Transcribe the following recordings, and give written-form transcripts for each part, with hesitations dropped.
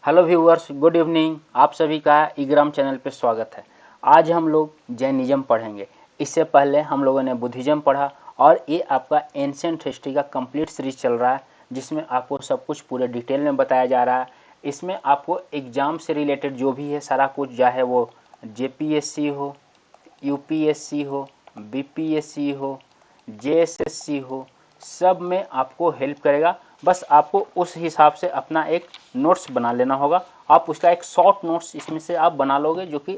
Hello viewers, good evening. आप सभी का इग्राम चैनल पे स्वागत है। आज हम लोग जैनिज्म पढ़ेंगे। इससे पहले हम लोगों ने बुद्धिज्म पढ़ा और ये आपका एंशिएंट हिस्ट्री का कंप्लीट सीरीज चल रहा है, जिसमें आपको सब कुछ पूरे डिटेल में बताया जा रहा है। इसमें आपको एग्ज़ाम से रिलेटेड जो भी है सारा कुछ, चाहे वो जेपीएससी हो, यूपीएससी हो, बीपीएससी हो, जेएसएससी हो, सब में आपको हेल्प करेगा। बस आपको उस हिसाब से अपना एक नोट्स बना लेना होगा। आप उसका एक शॉर्ट नोट्स इसमें से आप बना लोगे, जो कि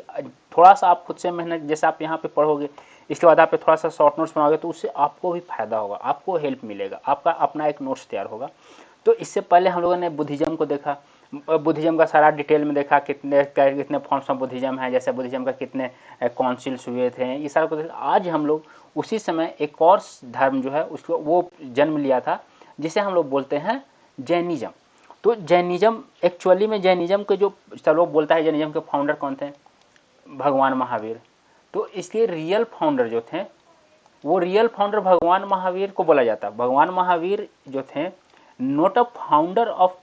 थोड़ा सा आप खुद से मेहनत, जैसे आप यहाँ पे पढ़ोगे, इसके बाद आप थोड़ा सा शॉर्ट नोट्स बनाओगे तो उससे आपको भी फायदा होगा, आपको हेल्प मिलेगा, आपका अपना एक नोट्स तैयार होगा। तो इससे पहले हम लोगों ने बुद्धिज्म को देखा, बुद्धिज्म का सारा डिटेल में देखा, कितने फॉर्म्स ऑफ बुद्धिज्म है, जैसे बुद्धिज्म का कितने काउंसिल्स हुए थे, ये सारा कुछ। आज हम लोग उसी समय एक और धर्म जो है उसको वो जन्म लिया था, जिसे हम लोग बोलते हैं जैनिज्म। तो जैनिज्म एक्चुअली में, जैनिज्म के जो सब लोग बोलता है, जैनिज्म के फाउंडर कौन थे? भगवान महावीर। तो इसके रियल फाउंडर जो थे, वो रियल फाउंडर भगवान महावीर को बोला जाता है। भगवान महावीर जो थे, not a founder of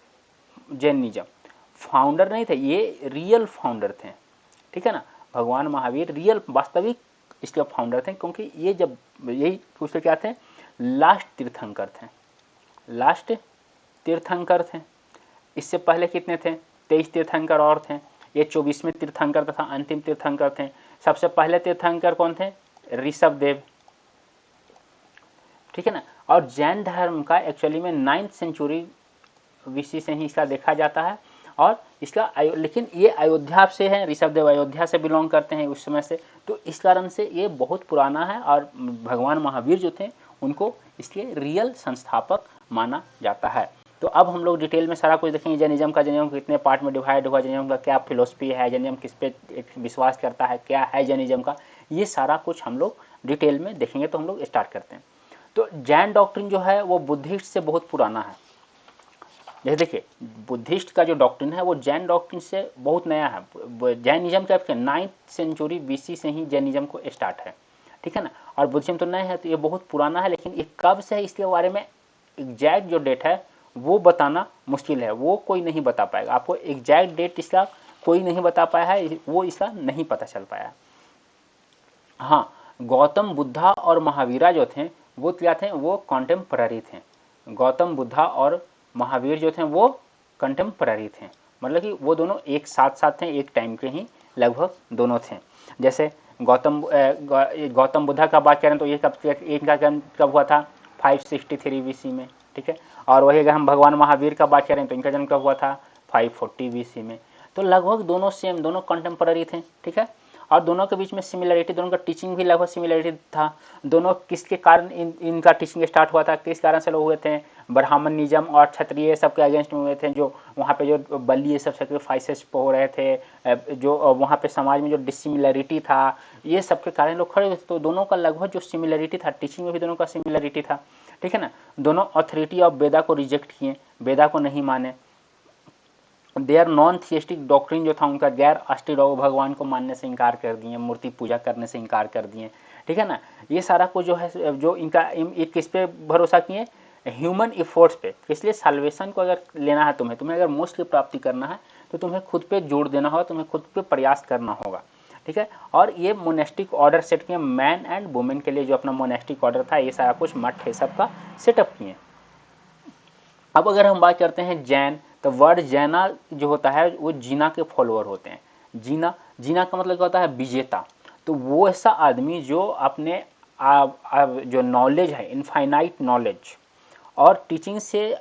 Jainism, founder नहीं थे, ये रियल फाउंडर थे। ठीक है ना, भगवान महावीर रियल वास्तविक इसके फाउंडर थे, क्योंकि ये जब यही उसके क्या थे, लास्ट तीर्थंकर थे, लास्ट तीर्थंकर थे। इससे पहले कितने थे? 23 तीर्थंकर और थे। ये 24वें तीर्थंकर तथा अंतिम तीर्थंकर थे। सबसे पहले तीर्थंकर कौन थे? ऋषभ देव। ठीक है ना। और जैन धर्म का एक्चुअली में 9th सेंचुरी बीसी से ही इसका देखा जाता है। और इसका लेकिन ये अयोध्या से है, ऋषभ देव अयोध्या से बिलोंग करते हैं उस समय से, तो इस कारण से ये बहुत पुराना है। और भगवान महावीर जो थे उनको इसके रियल संस्थापक माना जाता है। तो अब हम लोग डिटेल में सारा कुछ देखेंगे। जैनिज्म का, जैनिज्म कितने पार्ट में डिवाइड हुआ, जैनिज्म का क्या फिलोसफी है, जैनिज्म किस पे विश्वास करता है, क्या है जैनिज्म का, ये सारा कुछ हम लोग डिटेल में देखेंगे। तो हम लोग स्टार्ट करते हैं। तो जैन डॉक्ट्रिन जो है वो बुद्धिस्ट से बहुत पुराना है। जैसे देखिए, बुद्धिस्ट का जो डॉक्ट्रिन है वो जैन डॉक्ट्रिन से बहुत नया है। जैनिज्म का 9th सेंचुरी बीसी से ही जैनिज्म को स्टार्ट है। ठीक है ना। और बुद्धिज्म तो नया है, तो ये बहुत पुराना है। लेकिन ये कब से है इसके बारे में एग्जैक्ट जो डेट है वो बताना मुश्किल है, वो कोई नहीं बता पाएगा आपको। एग्जैक्ट डेट इसका कोई नहीं बता पाया है, वो इसका नहीं पता चल पाया। हाँ, गौतम बुद्धा और महावीरा जो थे वो क्या थे? वो कॉन्टेम्पररी थे। गौतम बुद्धा और महावीर जो थे वो कंटेम्पररी थे, मतलब कि वो दोनों एक साथ साथ थे, एक टाइम के ही लगभग दोनों थे। जैसे गौतम बुद्धा का बात करें तो ये इनका जन्म कब हुआ था? 563 बीसी में। ठीक है। और वही अगर हम भगवान महावीर का बात करें तो इनका जन्म कब हुआ था? 540 बीसी में। तो लगभग दोनों सेम, दोनों कंटेम्पररी थे। ठीक है। और दोनों के बीच में सिमिलरिटी, दोनों का टीचिंग भी लगभग सिमिलरिटी था। दोनों किसके कारण इनका टीचिंग स्टार्ट हुआ था, किस कारण से लोग हुए थे? ब्राह्मणिज्म और क्षत्रिय सबके अगेंस्ट में हुए थे, जो वहाँ पे जो बलि सब सेक्रीफाइसेस हो रहे थे, जो वहाँ पे समाज में जो डिसिमिलरिटी था, ये सबके कारण लोग खड़े हुए थे। तो दोनों का लगभग जो सिमिलरिटी था, टीचिंग में भी दोनों का सिमिलरिटी था। ठीक है ना। दोनों अथॉरिटी ऑफ वेदा को रिजेक्ट किए, वेदा को नहीं माने। देयर नॉन थियस्टिक डॉक्ट्रिन जो था उनका, गैर अस्टिक भगवान को मानने से इनकार कर दिए, मूर्ति पूजा करने से इनकार कर दिए। ठीक है ना। ये सारा कुछ जो है, जो इनका किस पे भरोसा किए? ह्यूमन इफोर्ट्स पे। इसलिए साल्वेशन को अगर लेना है तुम्हें अगर मोक्ष की प्राप्ति करना है तो तुम्हें खुद पे जोर देना होगा, तुम्हें खुद पे प्रयास करना होगा। ठीक है। और ये मोनेस्टिक ऑर्डर सेट किए, मैन एंड वुमेन के लिए जो अपना मोनेस्टिक ऑर्डर था, ये सारा कुछ मठ है सबका सेटअप किए। अब अगर हम बात करते हैं जैन, तो वर्ड जैना जो होता है वो जीना के फॉलोअर होते हैं। जीना, जीना का मतलब क्या होता है? विजेता। तो वो ऐसा आदमी जो अपने जो नॉलेज है, इनफाइनाइट नॉलेज और टीचिंग से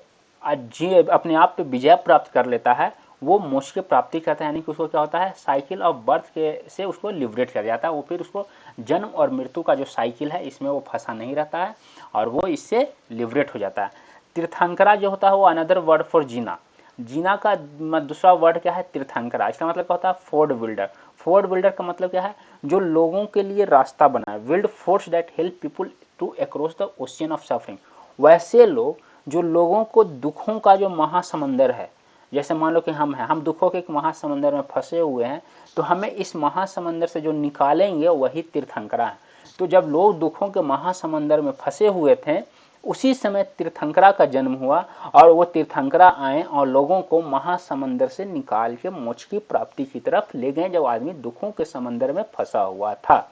अपने आप पे विजय प्राप्त कर लेता है, वो मोक्ष की प्राप्ति करता है। यानी कि उसको क्या होता है? साइकिल ऑफ बर्थ के से उसको लिबरेट कर जाता है। वो फिर उसको जन्म और मृत्यु का जो साइकिल है इसमें वो फंसा नहीं रहता है और वो इससे लिबरेट हो जाता है। तीर्थंकरा जो होता है वो अनदर वर्ड फॉर जीना। जीना का दूसरा वर्ड क्या है? तीर्थंकरा। इसका मतलब क्या होता है? Ford builder. फोर्ड बिल्डर का मतलब क्या है? जो लोगों के लिए रास्ता बनाए, build force that help people to across the ocean of suffering. वैसे लोग जो लोगों को दुखों का जो महासमुंदर है, जैसे मान लो कि हम दुखों के एक महासमुंदर में फंसे हुए हैं, तो हमें इस महासमुंदर से जो निकालेंगे वही तीर्थंकरा है। तो जब लोग दुखों के महासमुंदर में फंसे हुए थे उसी समय तीर्थंकरा का जन्म हुआ और वो तीर्थंकरा आए और लोगों को महासमंदर से निकाल के मोक्ष की प्राप्ति की तरफ ले गए जब आदमी दुखों के समंदर में फंसा हुआ था।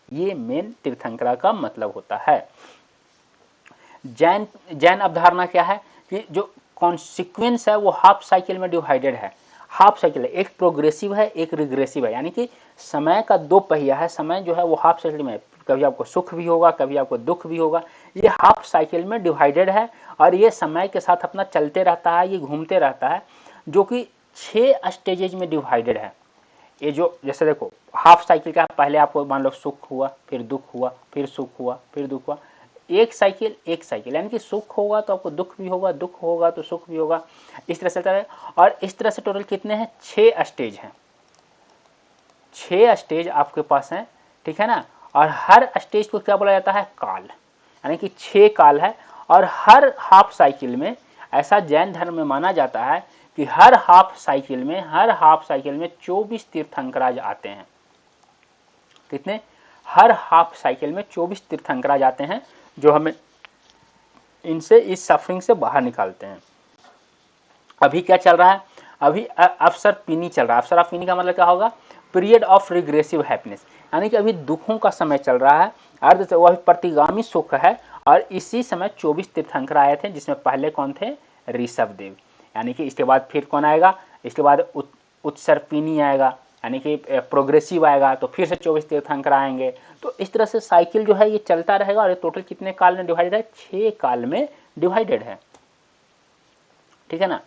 ये मेन तीर्थंकरा का मतलब होता है। जैन अवधारणा क्या है कि जो कॉन्सिक्वेंस है वो हाफ साइकिल में डिवाइडेड है। हाफ साइकिल है, एक प्रोग्रेसिव है एक रिग्रेसिव है, यानी कि समय का दो पहिया है। समय जो है वो हाफ साइकिल में, कभी आपको सुख भी होगा कभी आपको दुख भी होगा, ये हाफ साइकिल में डिवाइडेड है और ये समय के साथ अपना चलते रहता है, ये घूमते रहता है, जो कि 6 स्टेजेज में डिवाइडेड है। ये जो जैसे देखो हाफ साइकिल का पहले आपको मान लो सुख हुआ फिर दुख हुआ फिर सुख हुआ फिर दुख हुआ, एक साइकिल यानी कि सुख होगा तो आपको दुख भी होगा, दुख होगा तो सुख भी होगा, इस तरह से चलता है। और इस तरह से टोटल कितने हैं? 6 स्टेज हैं, 6 स्टेज आपके पास हैं, ठीक है ना। और हर स्टेज को क्या बोला जाता है? काल, यानी कि 6 काल है। और हर हाफ साइकिल में ऐसा जैन धर्म में माना जाता है कि हर हाफ साइकिल में 24 तीर्थंकराज आते हैं। कितने? हर हाफ साइकिल में 24 तीर्थंकराज आते हैं जो हमें इनसे इस सफरिंग से बाहर निकालते हैं। अभी क्या चल रहा है? अभी अवसर पीनी चल रहा है। अवसर पीनी का मतलब क्या होगा? पीरियड ऑफ रिग्रेसिव हैप्पीनेस, यानी कि अभी दुखों का समय चल रहा है, अर्ध वह प्रतिगामी सुख है। और इसी समय 24 तीर्थंकर आए थे, जिसमें पहले कौन थे? ऋषभ देव। यानी कि इसके बाद फिर कौन आएगा? इसके बाद उत्सर्पिणी आएगा, यानी कि प्रोग्रेसिव आएगा, तो फिर से 24 तीर्थंकर आएंगे। तो इस तरह से साइकिल जो है ये चलता रहेगा। और ये टोटल कितने काल में डिवाइडेड है? 6 काल में डिवाइडेड है, ठीक है ना।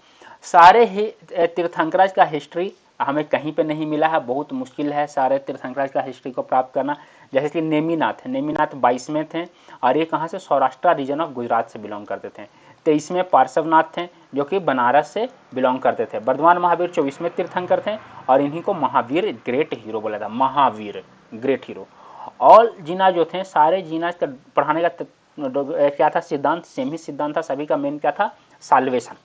सारे ही तीर्थंकराज का हिस्ट्री हमें कहीं पे नहीं मिला है, बहुत मुश्किल है सारे तीर्थंकराज का हिस्ट्री को प्राप्त करना। जैसे कि नेमिनाथ है, नेमिनाथ 22वें थे और ये कहाँ से? सौराष्ट्र रीजन ऑफ गुजरात से बिलोंग करते थे। 23वें पार्श्वनाथ थे जो कि बनारस से बिलोंग करते थे। वर्धमान महावीर 24वें तीर्थंकर थे और इन्हीं को महावीर ग्रेट हीरो बोला था, महावीर ग्रेट हीरो। ऑल जीना जो थे, सारे जीना का पढ़ाने का क्या था? सिद्धांत सेम ही सिद्धांत था सभी का। मेन क्या था? साल्वेशन।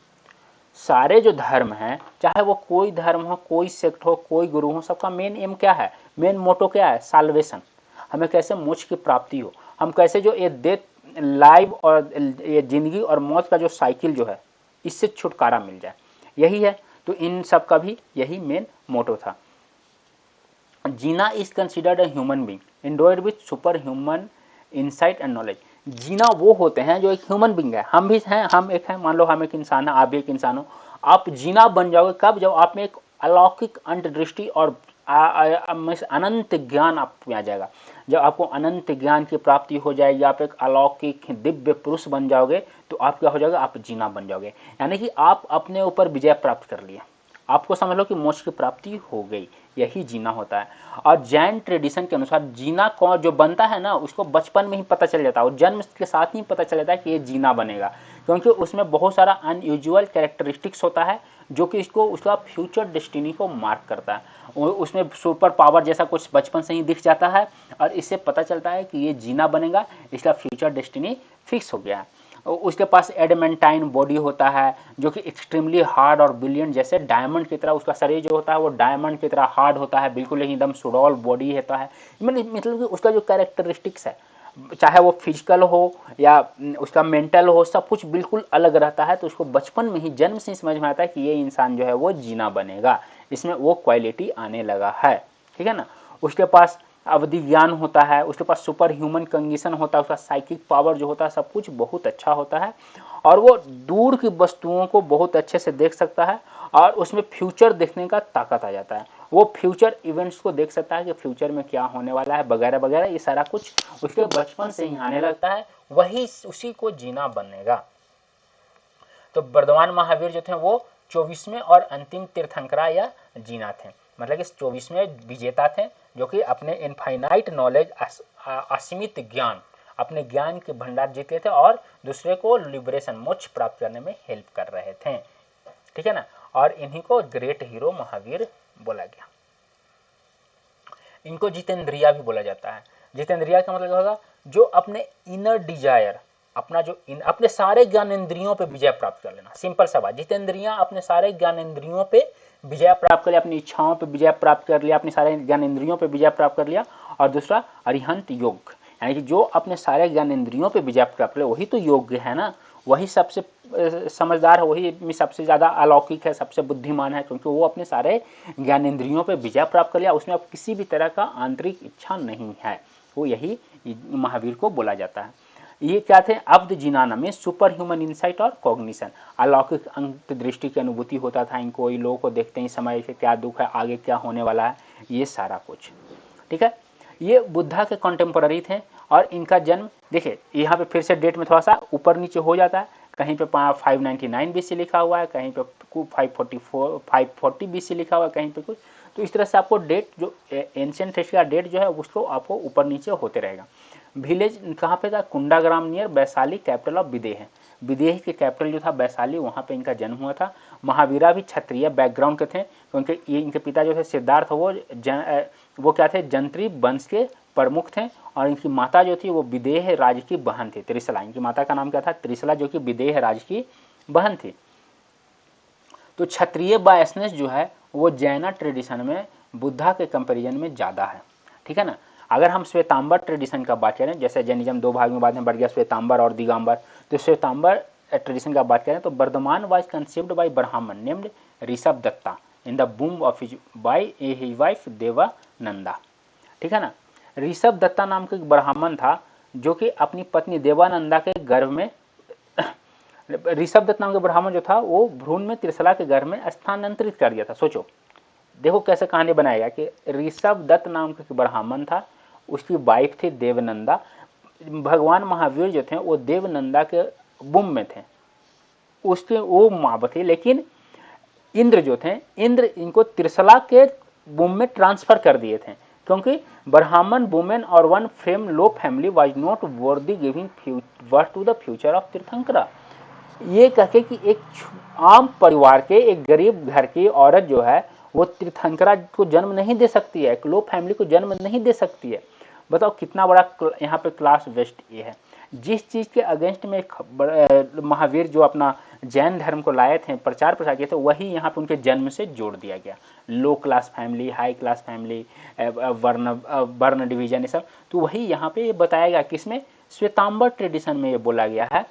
सारे जो धर्म हैं, चाहे वो कोई धर्म हो, कोई सेक्ट हो, कोई गुरु हो, सबका मेन एम क्या है? मेन मोटो क्या है? साल्वेशन। हमें कैसे मोक्ष की प्राप्ति हो, हम कैसे जो ये डेथ लाइफ और ये जिंदगी और मौत का जो साइकिल जो है इससे छुटकारा मिल जाए, यही है। तो इन सब का भी यही मेन मोटो था। Jina is considered a human being endowed with superhuman insight and knowledge. Jina वो होते हैं जो एक ह्यूमन बीइंग है, हम भी हैं, हम एक हैं, मान लो हम एक इंसान है, आप भी एक इंसान हो। आप जीना बन जाओगे कब? जब आप में एक अलौकिक अंतर्दृष्टि और अनंत ज्ञान आप में आ जाएगा। जब आपको अनंत ज्ञान की प्राप्ति हो जाएगी, आप एक अलौकिक दिव्य पुरुष बन जाओगे, तो आप क्या हो जाओगे? आप जीना बन जाओगे, यानी कि आप अपने ऊपर विजय प्राप्त कर लिए, आपको समझ लो कि मोक्ष की प्राप्ति हो गई। यही जीना होता है। और जैन ट्रेडिशन के अनुसार जीना कौन जो बनता है ना, उसको बचपन में ही पता चल जाता है और जन्म के साथ ही पता चल जाता है कि ये जीना बनेगा, क्योंकि उसमें बहुत सारा अनयूजुअल कैरेक्टरिस्टिक्स होता है जो कि इसको उसका फ्यूचर डेस्टिनी को मार्क करता है। उसमें सुपर पावर जैसा कुछ बचपन से ही दिख जाता है और इससे पता चलता है कि ये जीना बनेगा, इसका फ्यूचर डेस्टिनी फिक्स हो गया है। उसके पास एडमेंटाइन बॉडी होता है जो कि एक्सट्रीमली हार्ड और ब्रिलियंट, जैसे डायमंड की तरह उसका शरीर जो होता है वो डायमंड की तरह हार्ड होता है, बिल्कुल एकदम सुडौल बॉडी होता है। मतलब कि उसका जो कैरेक्टरिस्टिक्स है, चाहे वो फिजिकल हो या उसका मेंटल हो, सब कुछ बिल्कुल अलग रहता है। तो उसको बचपन में ही जन्म से ही समझ में आता है कि ये इंसान जो है वो जीना बनेगा, इसमें वो क्वालिटी आने लगा है, ठीक है ना। उसके पास अवधि ज्ञान होता है, उसके पास सुपर ह्यूमन कंडीशन होता है, उसका साइकिक पावर जो होता है सब कुछ बहुत अच्छा होता है और वो दूर की वस्तुओं को बहुत अच्छे से देख सकता है और उसमें फ्यूचर देखने का ताकत आ जाता है। वो फ्यूचर इवेंट्स को देख सकता है कि फ्यूचर में क्या होने वाला है वगैरह वगैरह, ये सारा कुछ उसके बचपन से ही आने लगता है, वही उसी को जीना बनेगा। तो वर्धमान महावीर जो थे वो 24वें और अंतिम तीर्थंकरा या जीना थे, मतलब कि 24वें विजेता थे जो कि अपने इनफाइनाइट नॉलेज, असीमित ज्ञान, अपने ज्ञान के भंडार जीते थे और दूसरे को लिबरेशन मोक्ष प्राप्त करने में हेल्प कर रहे थे, ठीक है ना। और इन्हीं को ग्रेट हीरो महावीर बोला गया। इनको जितेंद्रिया भी बोला जाता है। जितेंद्रिया का मतलब क्या होगा? जो अपने इनर डिजायर, अपना जो अपने सारे ज्ञानेंद्रियों पे विजय प्राप्त कर लेना। सिंपल सा बात, जितेंद्रिया अपने सारे ज्ञानेंद्रियों पे विजय प्राप्त कर लिया, अपनी इच्छाओं पे विजय प्राप्त कर लिया, अपने सारे ज्ञानेंद्रियों पे विजय प्राप्त कर लिया। और दूसरा अरिहंत योग, यानी कि जो अपने सारे ज्ञानेंद्रियों पे विजय प्राप्त करे वही तो योग्य है ना, वही सबसे समझदार है, वही सबसे ज़्यादा अलौकिक है, सबसे बुद्धिमान है, क्योंकि वो अपने सारे ज्ञानेंद्रियों पे विजय प्राप्त कर लिया, उसमें अब किसी भी तरह का आंतरिक इच्छा नहीं है, वो यही महावीर को बोला जाता है। ये क्या थे, अब्द जिनाना में सुपर ह्यूमन इंसाइट और कॉग्निशन, अलौकिक अंतर्दृष्टि की अनुभूति होता था इनको, ये लोगों को देखते ही समय से क्या दुख है, आगे क्या होने वाला है, ये सारा कुछ। ठीक है, ये बुद्धा के कंटेम्पोररी थे और इनका जन्म देखिए यहाँ पे फिर से डेट में थोड़ा सा ऊपर नीचे हो जाता है, कहीं पे 599 BC लिखा हुआ है, कहीं पे 540 BC लिखा हुआ है, कहीं पे कुछ, तो इस तरह से आपको डेट जो एंशिएंट हिस्ट्री का डेट जो है उसको आपको ऊपर नीचे होते रहेगा। विलेज कहाँ पे था, Kundagram near Vaishali, capital of Videha, Videha के कैपिटल जो था वैशाली, वहाँ पे इनका जन्म हुआ था। महावीरा भी क्षत्रिय बैकग्राउंड के थे, क्योंकि ये इनके पिता जो थे सिद्धार्थ, वो क्या थे, जंत्री वंश के प्रमुख थे, और इनकी माता जो थी वो विदेह राज की बहन थी, त्रिशला, इनकी माता का नाम क्या था, त्रिशला, जो कि विदेह राज की बहन थी। तो क्षत्रिय बायसनेस जो है वो जैना ट्रेडिशन में बुद्धा के कंपैरिजन में ज़्यादा है। ठीक है ना, अगर हम श्वेतांबर ट्रेडिशन का बात करें, जैसे जैनिज्म दो भाग में बाद में बढ़ गया, श्वेतांबर और दिगंबर, तो श्वेतांबर ट्रेडिशन का बात करें तो Vardhaman was conceived by Brahmin named Rishabh Datta in the बूम of his by his wife Devananda. ठीक है ना, ऋषभ दत्ता नाम का एक ब्राह्मण था जो कि अपनी पत्नी देवानंदा के गर्भ में ऋषभ दत्त नाम के ब्राह्मण जो था वो भ्रूण में त्रिशला के गर्भ में स्थानांतरित कर दिया था। सोचो, देखो कैसे कहानी बनाएगा कि ऋषभ दत्त नाम का ब्राह्मण था, उसकी वाइफ थी देवनंदा, भगवान महावीर जो थे वो देवनंदा के बुम में थे, उसके वो माँ थी, लेकिन इंद्र जो थे, इंद्र इनको त्रिशला के बुम में ट्रांसफर कर दिए थे, क्योंकि ब्राह्मण वुमेन और one from low family was not worthy giving birth to the future of Tirthankara. ये कहके कि एक आम परिवार के एक गरीब घर की औरत जो है वो तीर्थंकरा को जन्म नहीं दे सकती है, एक लो फैमिली को जन्म नहीं दे सकती है। बताओ कितना बड़ा यहाँ पे क्लास वेस्ट ये है। जिस चीज़ के अगेंस्ट में महावीर जो अपना जैन धर्म को लाए थे, प्रचार प्रसार किए थे, वही यहाँ पे उनके जन्म से जोड़ दिया गया। Low class family, high class family, varna division, ये सब, तो वही यहाँ पे बताया गया। किसमें, श्वेतांबर ट्रेडिशन में ये बोला गया है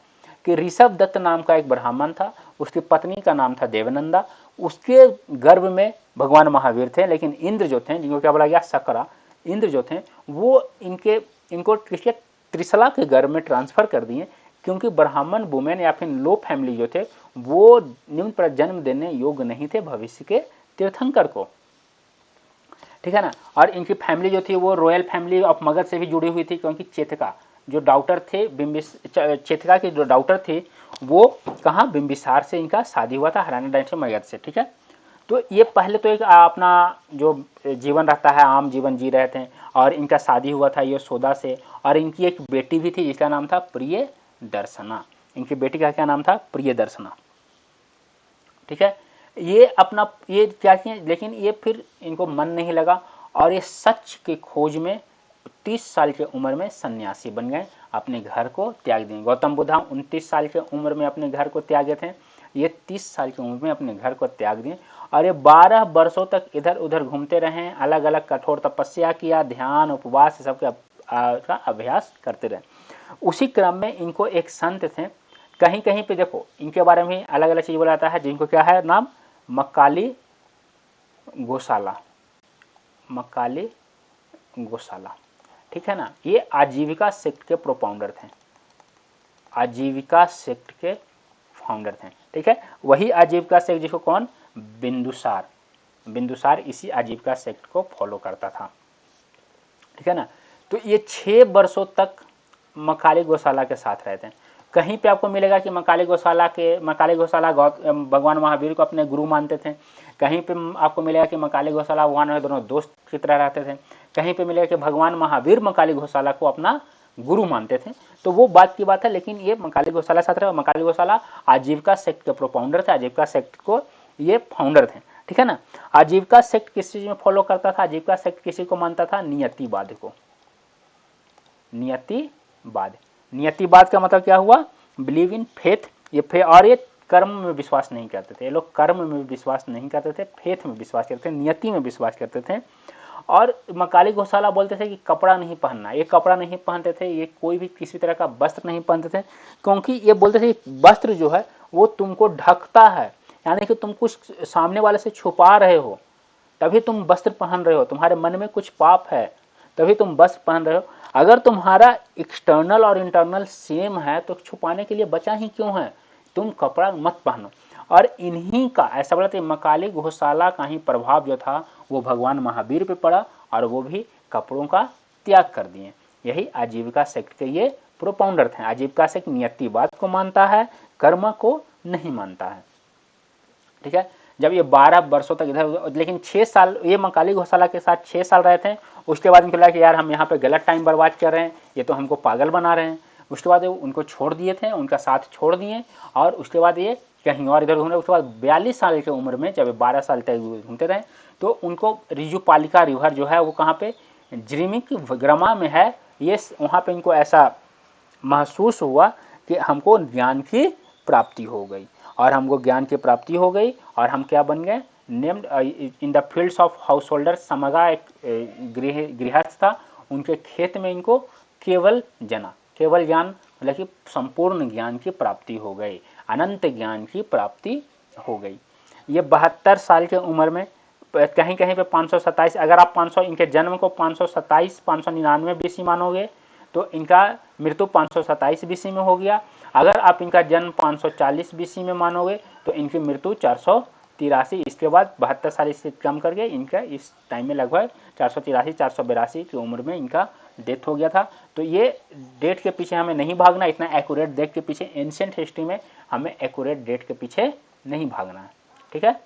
कि ऋषभ दत्त नाम का एक ब्राह्मण था, उसकी पत्नी का नाम था देवनंदा, उसके गर्भ में भगवान महावीर थे, लेकिन इंद्र जो थे, जिनको क्या बोला गया, सकरा, इंद्र जो थे वो इनको किसके, त्रिशला के गर्भ में ट्रांसफर कर दिए, क्योंकि ब्राह्मण वुमेन या फिर लो फैमिली जो थे वो निम्न पर जन्म देने योग्य नहीं थे भविष्य के तीर्थंकर को। ठीक है ना, और इनकी फैमिली जो थी वो रॉयल फैमिली ऑफ मगध से भी जुड़ी हुई थी, क्योंकि चेतका जो डाउटर थे, चेतका की जो डाउटर थी वो कहाँ, बिंबिसार से इनका शादी हुआ था, हरियाणा डायनेस्टी मगध से। ठीक है, तो ये पहले तो एक अपना जो जीवन रहता है आम जीवन जी रहे थे, और इनका शादी हुआ था यशोदा से, और इनकी एक बेटी भी थी जिसका नाम था प्रिय दर्शना। इनकी बेटी का क्या नाम था, प्रिय दर्शना। ठीक है, ये अपना ये क्या किए, लेकिन ये फिर इनको मन नहीं लगा और ये सच की खोज में 30 साल की उम्र में सन्यासी बन गए, अपने घर को त्याग दिए। गौतम बुद्ध 29 साल की उम्र में अपने घर को त्यागे थे, ये 30 साल की उम्र में अपने घर को त्याग दिए, और ये 12 वर्षों तक इधर उधर घूमते रहे, अलग अलग कठोर तपस्या किया, ध्यान उपवास सब का अभ्यास करते रहे। उसी क्रम में इनको एक संत थे, कहीं कहीं पे देखो इनके बारे में अलग अलग चीज बोला जाता है, जिनको क्या है नाम, मक्काली गोशाला, मक्काली गोशाला। ठीक है ना, ये आजीविका सेक्ट के प्रोपाउंडर थे, आजीविका सेक्ट के फाउंडर थे। ठीक है, वही आजीविका सेक्ट जिसको कौन, बिंदुसार, बिंदुसार इसी आजीविका सेक्ट को फॉलो करता था। ठीक है ना, तो ये 6 वर्षों तक मक्काली गोशाला के साथ रहते हैं। कहीं पे आपको मिलेगा कि मक्काली गोशाला भगवान महावीर को अपने गुरु मानते थे, कहीं पे आपको मिलेगा कि मक्काली गोशाला भगवान दोनों दोस्त की तरह रहते थे, कहीं पे मिलेगा कि भगवान महावीर मक्काली गोशाला को अपना गुरु मानते थे। तो वो बात की बात है, लेकिन ये मक्काली गोशाला साथ रहे। मक्काली गोशाला आजीविका सेक्ट के प्रोपाउंडर थे, आजीविका सेक्ट को ये फाउंडर थे। ठीक है ना, आजीविका सेक्ट किस चीज में फॉलो करता था, आजीविका सेक्ट किसी को मानता था, नियतिवाद को, नियतिवाद। नियतिवाद का मतलब क्या हुआ, बिलीव इन फेथ, और ये कर्म में विश्वास नहीं करते थे, ये लोग कर्म में विश्वास नहीं करते थे, फेथ में विश्वास करते थे, नियति में विश्वास करते थे। और मकाली घोषाला बोलते थे कि कपड़ा नहीं पहनना, ये कपड़ा नहीं पहनते थे, ये कोई भी किसी तरह का वस्त्र नहीं पहनते थे, क्योंकि ये बोलते थे वस्त्र जो है वो तुमको ढकता है, यानी कि तुम कुछ सामने वाले से छुपा रहे हो, तभी तुम वस्त्र पहन रहे हो, तुम्हारे मन में कुछ पाप है तभी तुम वस्त्र पहन रहे हो। अगर तुम्हारा एक्सटर्नल और इंटरनल सेम है तो छुपाने के लिए बचा ही क्यों है, तुम कपड़ा मत पहनो। और इन्हीं का ऐसा बोला मकाली घोषाला का ही प्रभाव जो था वो भगवान महावीर पे पड़ा और वो भी कपड़ों का त्याग कर दिए। यही आजीविका सेक्ट के ये प्रोपाउंडर थे। आजीविका सेक्ट नियतिवाद को मानता है, कर्म को नहीं मानता है। ठीक है, जब ये 12 वर्षों तक इधर, लेकिन 6 साल ये मकाली घोषाला के साथ 6 साल रहे थे। उसके बाद इनको लगा कि यार हम यहाँ पे गलत टाइम बर्बाद कर रहे हैं, ये तो हमको पागल बना रहे हैं। उसके बाद उनको छोड़ दिए थे, उनका साथ छोड़ दिए और उसके बाद ये कहीं और इधर घूम रहे। उसके बाद 42 साल की उम्र में जब 12 साल तक घूमते रहे तो उनको रिजुपालिका रिवर जो है वो कहाँ पे, ज्रीमिक ग्रमा में है, ये वहाँ पे इनको ऐसा महसूस हुआ कि हमको ज्ञान की प्राप्ति हो गई, और हमको ज्ञान की प्राप्ति हो गई और हम क्या बन गए, named in the fields of householder. समगा एक गृहस्थ था, उनके खेत में इनको केवल ज्ञान मतलब कि संपूर्ण ज्ञान की प्राप्ति हो गई, अनंत ज्ञान की प्राप्ति हो गई। ये 72 साल की उम्र में कहीं कहीं पे 527, अगर आप 500 इनके जन्म को 527 599 बीसी मानोगे तो इनका मृत्यु 527 बीसी में हो गया। अगर आप इनका जन्म 540 बीसी में मानोगे तो इनकी मृत्यु 483। इसके बाद 72 साल इससे कम करके इनका इस टाइम में लगभग 483 482 की उम्र में इनका डेथ हो गया था। तो ये डेट के पीछे हमें नहीं भागना, इतना एक्यूरेट डेट के पीछे, एंशिएंट हिस्ट्री में हमें एक्यूरेट डेट के पीछे नहीं भागना है। ठीक है,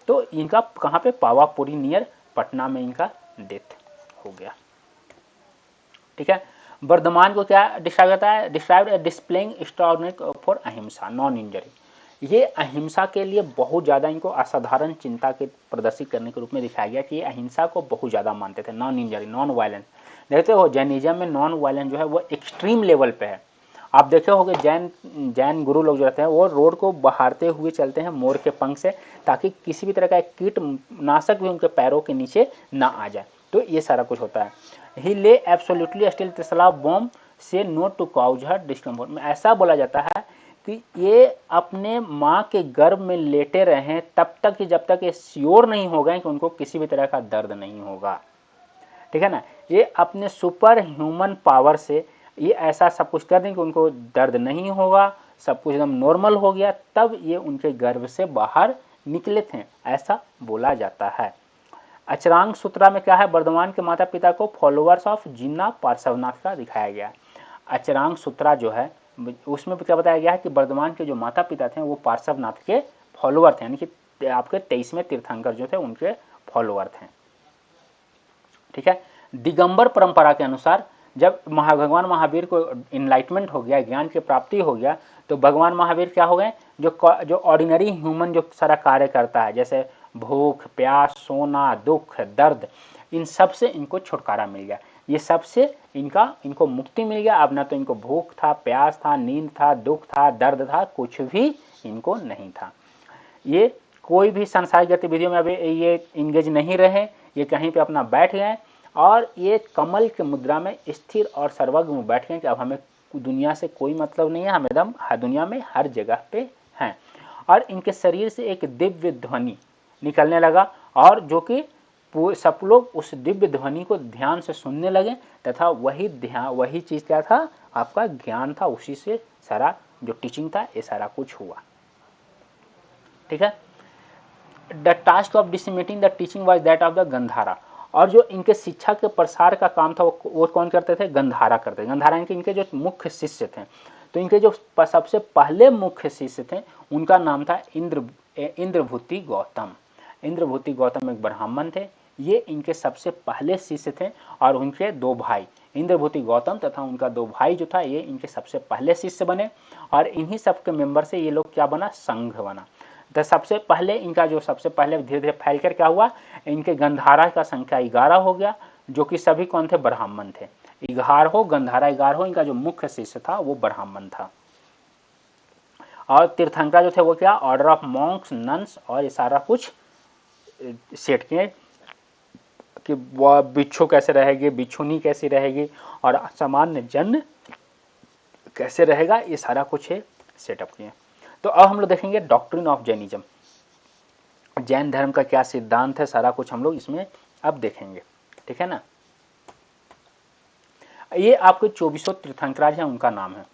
तो इनका कहाँ पे, पावापुरी नियर पटना में इनका डेथ हो गया। ठीक है, वर्धमान को क्या डिस्क्राइब करता है, डिस्क्राइब्ड डिस्प्लेइंग एक्स्ट्राऑर्डिनरी फॉर अहिंसा नॉन इंजरी। ये अहिंसा के लिए बहुत ज़्यादा इनको असाधारण चिंता के प्रदर्शित करने के रूप में दिखाया गया कि ये अहिंसा को बहुत ज़्यादा मानते थे, नॉन इंजरी, नॉन वायलेंस। देखते हो जैनिज्म में नॉन वायलेंस जो है वो एक्सट्रीम लेवल पे है। आप देखे होंगे जैन गुरु लोग जो रहते हैं वो रोड को बहारते हुए चलते हैं मोर के पंख से, ताकि किसी भी तरह का कीटनाशक भी उनके पैरों के नीचे ना आ जाए। तो ये सारा कुछ होता है। He lay absolutely still Trishala womb से no to cause her discomfort में ऐसा बोला जाता है कि ये अपने माँ के गर्भ में लेटे रहे तब तक कि जब तक ये श्योर नहीं हो गए कि उनको किसी भी तरह का दर्द नहीं होगा। ठीक है ना, ये अपने सुपर ह्यूमन पावर से ये ऐसा सब कुछ कर दें कि उनको दर्द नहीं होगा, सब कुछ एकदम नॉर्मल हो गया, तब ये उनके गर्भ से बाहर निकले थे, ऐसा बोला जाता है। अचरांग सूत्रा में क्या है, वर्धमान के माता पिता को फॉलोअर्स ऑफ जिन्ना पार्श्वनाथ का दिखाया गया। अचरांग सूत्रा जो है उसमें क्या बताया गया है कि वर्धमान के जो माता पिता थे वो पार्श्वनाथ के फॉलोअर थे, यानी कि आपके 23वें तीर्थंकर जो थे उनके फॉलोअर थे। ठीक है, दिगंबर परंपरा के अनुसार जब भगवान महावीर को इनलाइटमेंट हो गया, ज्ञान की प्राप्ति हो गया, तो भगवान महावीर क्या हो गए, जो ऑर्डिनरी ह्यूमन जो सारा कार्य करता है, जैसे भूख प्यास सोना दुख दर्द, इन सब से इनको छुटकारा मिल गया। ये सबसे इनको मुक्ति मिल गया। अब ना तो इनको भूख था, प्यास था, नींद था, दुख था, दर्द था, कुछ भी इनको नहीं था। ये कोई भी सांसारिक गतिविधियों में अभी ये इंगेज नहीं रहे, ये कहीं पे अपना बैठ गए और ये कमल के मुद्रा में स्थिर और सर्वज्ञ में बैठ गए कि अब हमें दुनिया से कोई मतलब नहीं है, हम एकदम दुनिया में हर जगह पे हैं। और इनके शरीर से एक दिव्य ध्वनि निकलने लगा और जो कि सब लोग उस दिव्य ध्वनि को ध्यान से सुनने लगे, तथा वही चीज क्या था, आपका ज्ञान था, उसी से सारा जो टीचिंग था ये सारा कुछ हुआ। ठीक है, the task of disseminating the teaching was that of the Gandhara. और जो इनके शिक्षा के प्रसार का काम था वो कौन करते थे, गंधारा करते थे। गंधारा इनके जो मुख्य शिष्य थे, तो इनके जो सबसे पहले मुख्य शिष्य थे उनका नाम था इंद्रभूति गौतम। इंद्रभूति गौतम एक ब्राह्मण थे, ये इनके सबसे पहले शिष्य थे। और उनके 2 भाई इंद्रभूति गौतम तथा उनका 2 भाई जो था ये इनके सबसे पहले शिष्य बने। और इन्हीं सब के मेंबर से ये लोग क्या बना, संघ बना। तो सबसे पहले इनका जो सबसे पहले धीरे धीरे फैलकर क्या हुआ, इनके गंधारा का संख्या 11 हो गया, जो कि सभी कौन थे, ब्राह्मण थे। 11 हो गंधारा 11 हो, इनका जो मुख्य शिष्य था वो ब्राह्मण था। और तीर्थंकर जो थे वो क्या, ऑर्डर ऑफ मॉन्क्स नन्स और ये सारा कुछ सेट किए कि वह बिच्छू कैसे रहेगी, बिच्छुनी कैसी रहेगी और सामान्य जन कैसे रहेगा, ये सारा कुछ है सेटअप किए। तो अब हम लोग देखेंगे डॉक्ट्रिन ऑफ जैनिज्म, जैन धर्म का क्या सिद्धांत है, सारा कुछ हम लोग इसमें अब देखेंगे, ठीक है ना। ये आपके 2400 तीर्थंकराज हैं, उनका नाम है।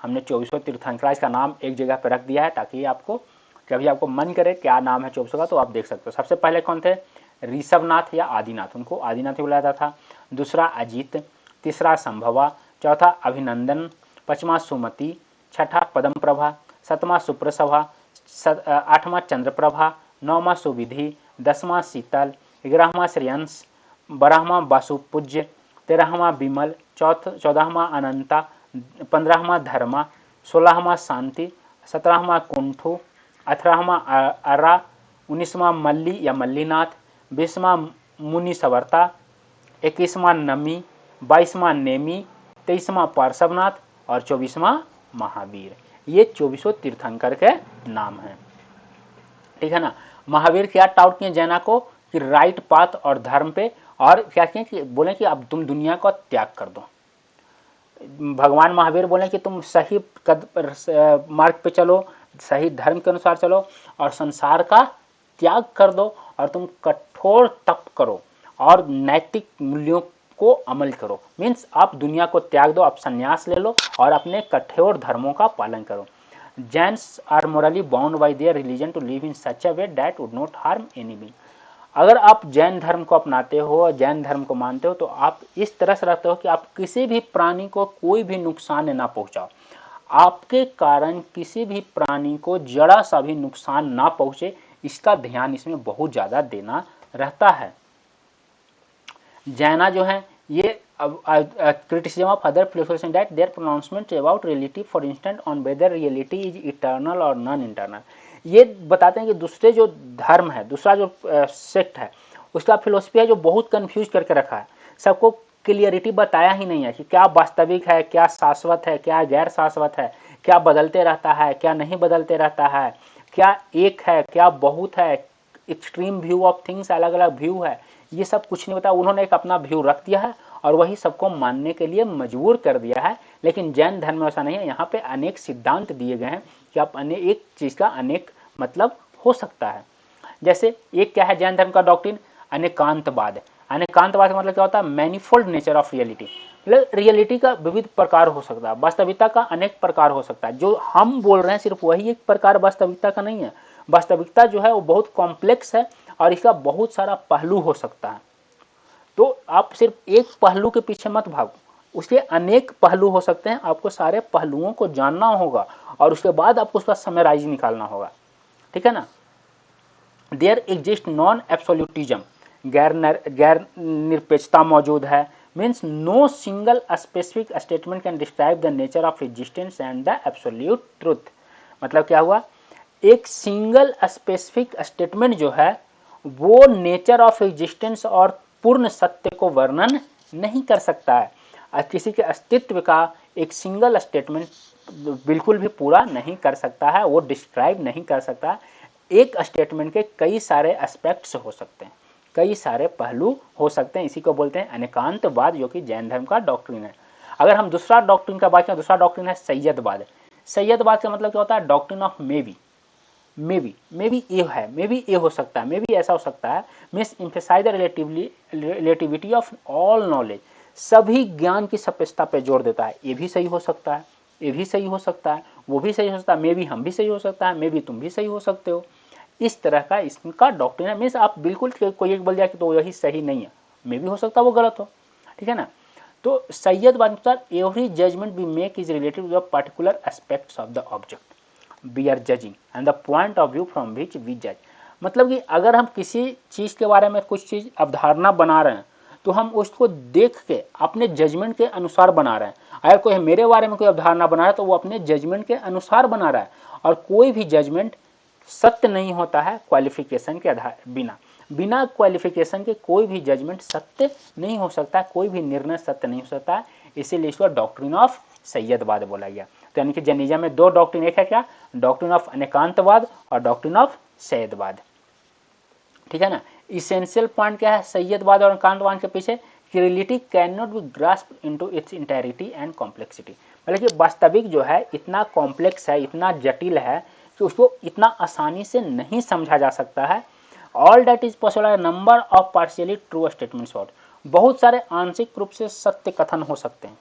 हमने 2400 तीर्थंकराज का नाम एक जगह पर रख दिया है ताकि आपको कभी आपको मन करे क्या नाम है 2400 का तो आप देख सकते हो। सबसे पहले कौन थे? ऋषभनाथ या आदिनाथ, उनको आदिनाथ ही बुलाया जाता था। दूसरा अजीत, तीसरा संभवा, चौथा अभिनंदन, पांचवा सुमति, छठा पदम प्रभा, सातवां सुप्रसभा, आठवां चंद्रप्रभा, नौवां सुविधि, 10वां शीतल, 11वां श्रेयंस, 12वां वासुपूज्य, 13वां विमल, 14वां अनंता, 15वां धर्मा, 16वां शांति, 17वां कुंठू, 18वां अर्रा, 19वां मल्ली या मल्लीनाथ, 20वां मुनि सवर्ता, 21वां नमी, 22वां नेमी, 23वां पार्श्वनाथ और 24वां महावीर। ये 2400 तीर्थंकर के नाम हैं, ठीक है ना। महावीर क्या टाउट किए जैना को कि राइट पाथ और धर्म पे, और क्या किए कि बोले कि अब तुम दुनिया का त्याग कर दो। भगवान महावीर बोले कि तुम सही मार्ग पे चलो, सही धर्म के अनुसार चलो और संसार का त्याग कर दो और तुम कठोर तप करो और नैतिक मूल्यों को अमल करो। मीन्स आप दुनिया को त्याग दो, आप संन्यास ले लो और अपने कठोर धर्मों का पालन करो। Jains are morally bound by their religion to live in such a way that would not harm any being. अगर आप जैन धर्म को अपनाते हो, जैन धर्म को मानते हो, तो आप इस तरह से रहते हो कि आप किसी भी प्राणी को कोई भी नुकसान ना पहुंचाओ, आपके कारण किसी भी प्राणी को जरा सा भी नुकसान ना पहुंचे, इसका ध्यान इसमें बहुत ज्यादा देना रहता है। जैना जो है ये criticism of other philosophers that their pronouncements about reality, for instance, on whether reality is eternal or non-eternal, ये बताते हैं कि दूसरे जो धर्म है, दूसरा जो सेक्ट है, उसका फिलोसफी है जो बहुत कंफ्यूज करके रखा है, सबको क्लियरिटी बताया ही नहीं है कि क्या वास्तविक है, क्या शाश्वत है, क्या गैर शाश्वत है, क्या बदलते रहता है, क्या नहीं बदलते रहता है, क्या एक है, क्या बहुत है, एक्सट्रीम व्यू ऑफ थिंग्स, अलग अलग व्यू है, ये सब कुछ नहीं बताया। उन्होंने एक अपना व्यू रख दिया है और वही सबको मानने के लिए मजबूर कर दिया है। लेकिन जैन धर्म में ऐसा नहीं है, यहाँ पे अनेक सिद्धांत दिए गए हैं कि आप एक चीज का अनेक मतलब हो सकता है। जैसे एक क्या है जैन धर्म का डॉक्ट्रिन? अनेकांतवाद। अनेकांतवाद का मतलब क्या होता है? मैनिफोल्ड नेचर ऑफ रियलिटी, मतलब रियलिटी का विविध प्रकार हो सकता है, वास्तविकता का अनेक प्रकार हो सकता है। जो हम बोल रहे हैं सिर्फ वही एक प्रकार वास्तविकता का नहीं है। वास्तविकता जो है वो बहुत कॉम्प्लेक्स है और इसका बहुत सारा पहलू हो सकता है। तो आप सिर्फ एक पहलू के पीछे मत भागो, उसके अनेक पहलू हो सकते हैं, आपको सारे पहलुओं को जानना होगा और उसके बाद आपको उसका समराइज निकालना होगा, ठीक है ना। देयर एग्जिस्ट नॉन एब्सोल्यूटिज्म, गैर निरपेक्षता मौजूद है। Means no single specific statement can describe the nature of existence and the absolute truth. मतलब क्या हुआ? एक सिंगल स्पेसिफिक स्टेटमेंट जो है वो नेचर ऑफ एग्जिस्टेंस और पूर्ण सत्य को वर्णन नहीं कर सकता है। किसी के अस्तित्व का एक सिंगल स्टेटमेंट बिल्कुल भी पूरा नहीं कर सकता है, वो डिस्क्राइब नहीं कर सकता। एक स्टेटमेंट के कई सारे एस्पेक्ट्स हो सकते हैं, कई सारे पहलू हो सकते हैं। इसी को बोलते हैं अनेकांतवाद, जो कि जैन धर्म का डॉक्ट्रिन है। अगर हम दूसरा डॉक्ट्रिन का बात करें, दूसरा डॉक्ट्रिन है सैयदवाद। सैयदवाद का मतलब क्या होता है? डॉक्ट्रिन ऑफ मे बी ये है, मे बी ये हो सकता है, मे बी ऐसा हो सकता है। Means emphasise the relativity of all knowledge, सभी ज्ञान की सपेक्षता पे जोर देता है। ये भी सही हो सकता है, ये भी सही हो सकता है, वो भी सही हो सकता है, मे बी हम भी सही हो सकता है, मे बी तुम भी सही हो सकते हो। इस तरह का इसका डॉक्ट्रिन है। मीन्स आप बिल्कुल कोई एक बोल दिया कि तो यही सही नहीं है, मे भी हो सकता है वो गलत हो, ठीक है ना। तो सैयदवाद के अनुसार every judgement we make is related to the particular aspects of the object we are judging and the point of view from which we जज। मतलब कि अगर हम किसी चीज़ के बारे में कुछ चीज़ अवधारणा बना रहे हैं तो हम उसको देख के अपने जजमेंट के अनुसार बना रहे हैं। अगर कोई मेरे बारे में कोई अवधारणा बना रहा है तो वो अपने जजमेंट के अनुसार बना रहा है। और कोई भी जजमेंट सत्य नहीं होता है क्वालिफिकेशन के आधार बिना क्वालिफिकेशन के कोई भी जजमेंट सत्य नहीं हो सकता, कोई भी निर्णय सत्य नहीं हो सकता। इसीलिए इसको डॉक्ट्रिन ऑफ सैयदवाद बोला गया। तो यानी कि जैनिज्म में दो डॉक्ट्रिन, एक है क्या? डॉक्ट्रिन ऑफ अनेकांतवाद और डॉक्ट्रिन ऑफ सैयदवाद, ठीक है ना। इसेंशियल पॉइंट क्या है सैयदवाद और एकांतवाद के पीछे कि reality can not be grasp into its entirety and complexity, मतलब कि वास्तविक जो है इतना कॉम्प्लेक्स है, इतना जटिल है कि उसको इतना आसानी से नहीं समझा जा सकता है। All that is possible number of partially true statements out, बहुत सारे आंशिक रूप से सत्य कथन हो सकते हैं,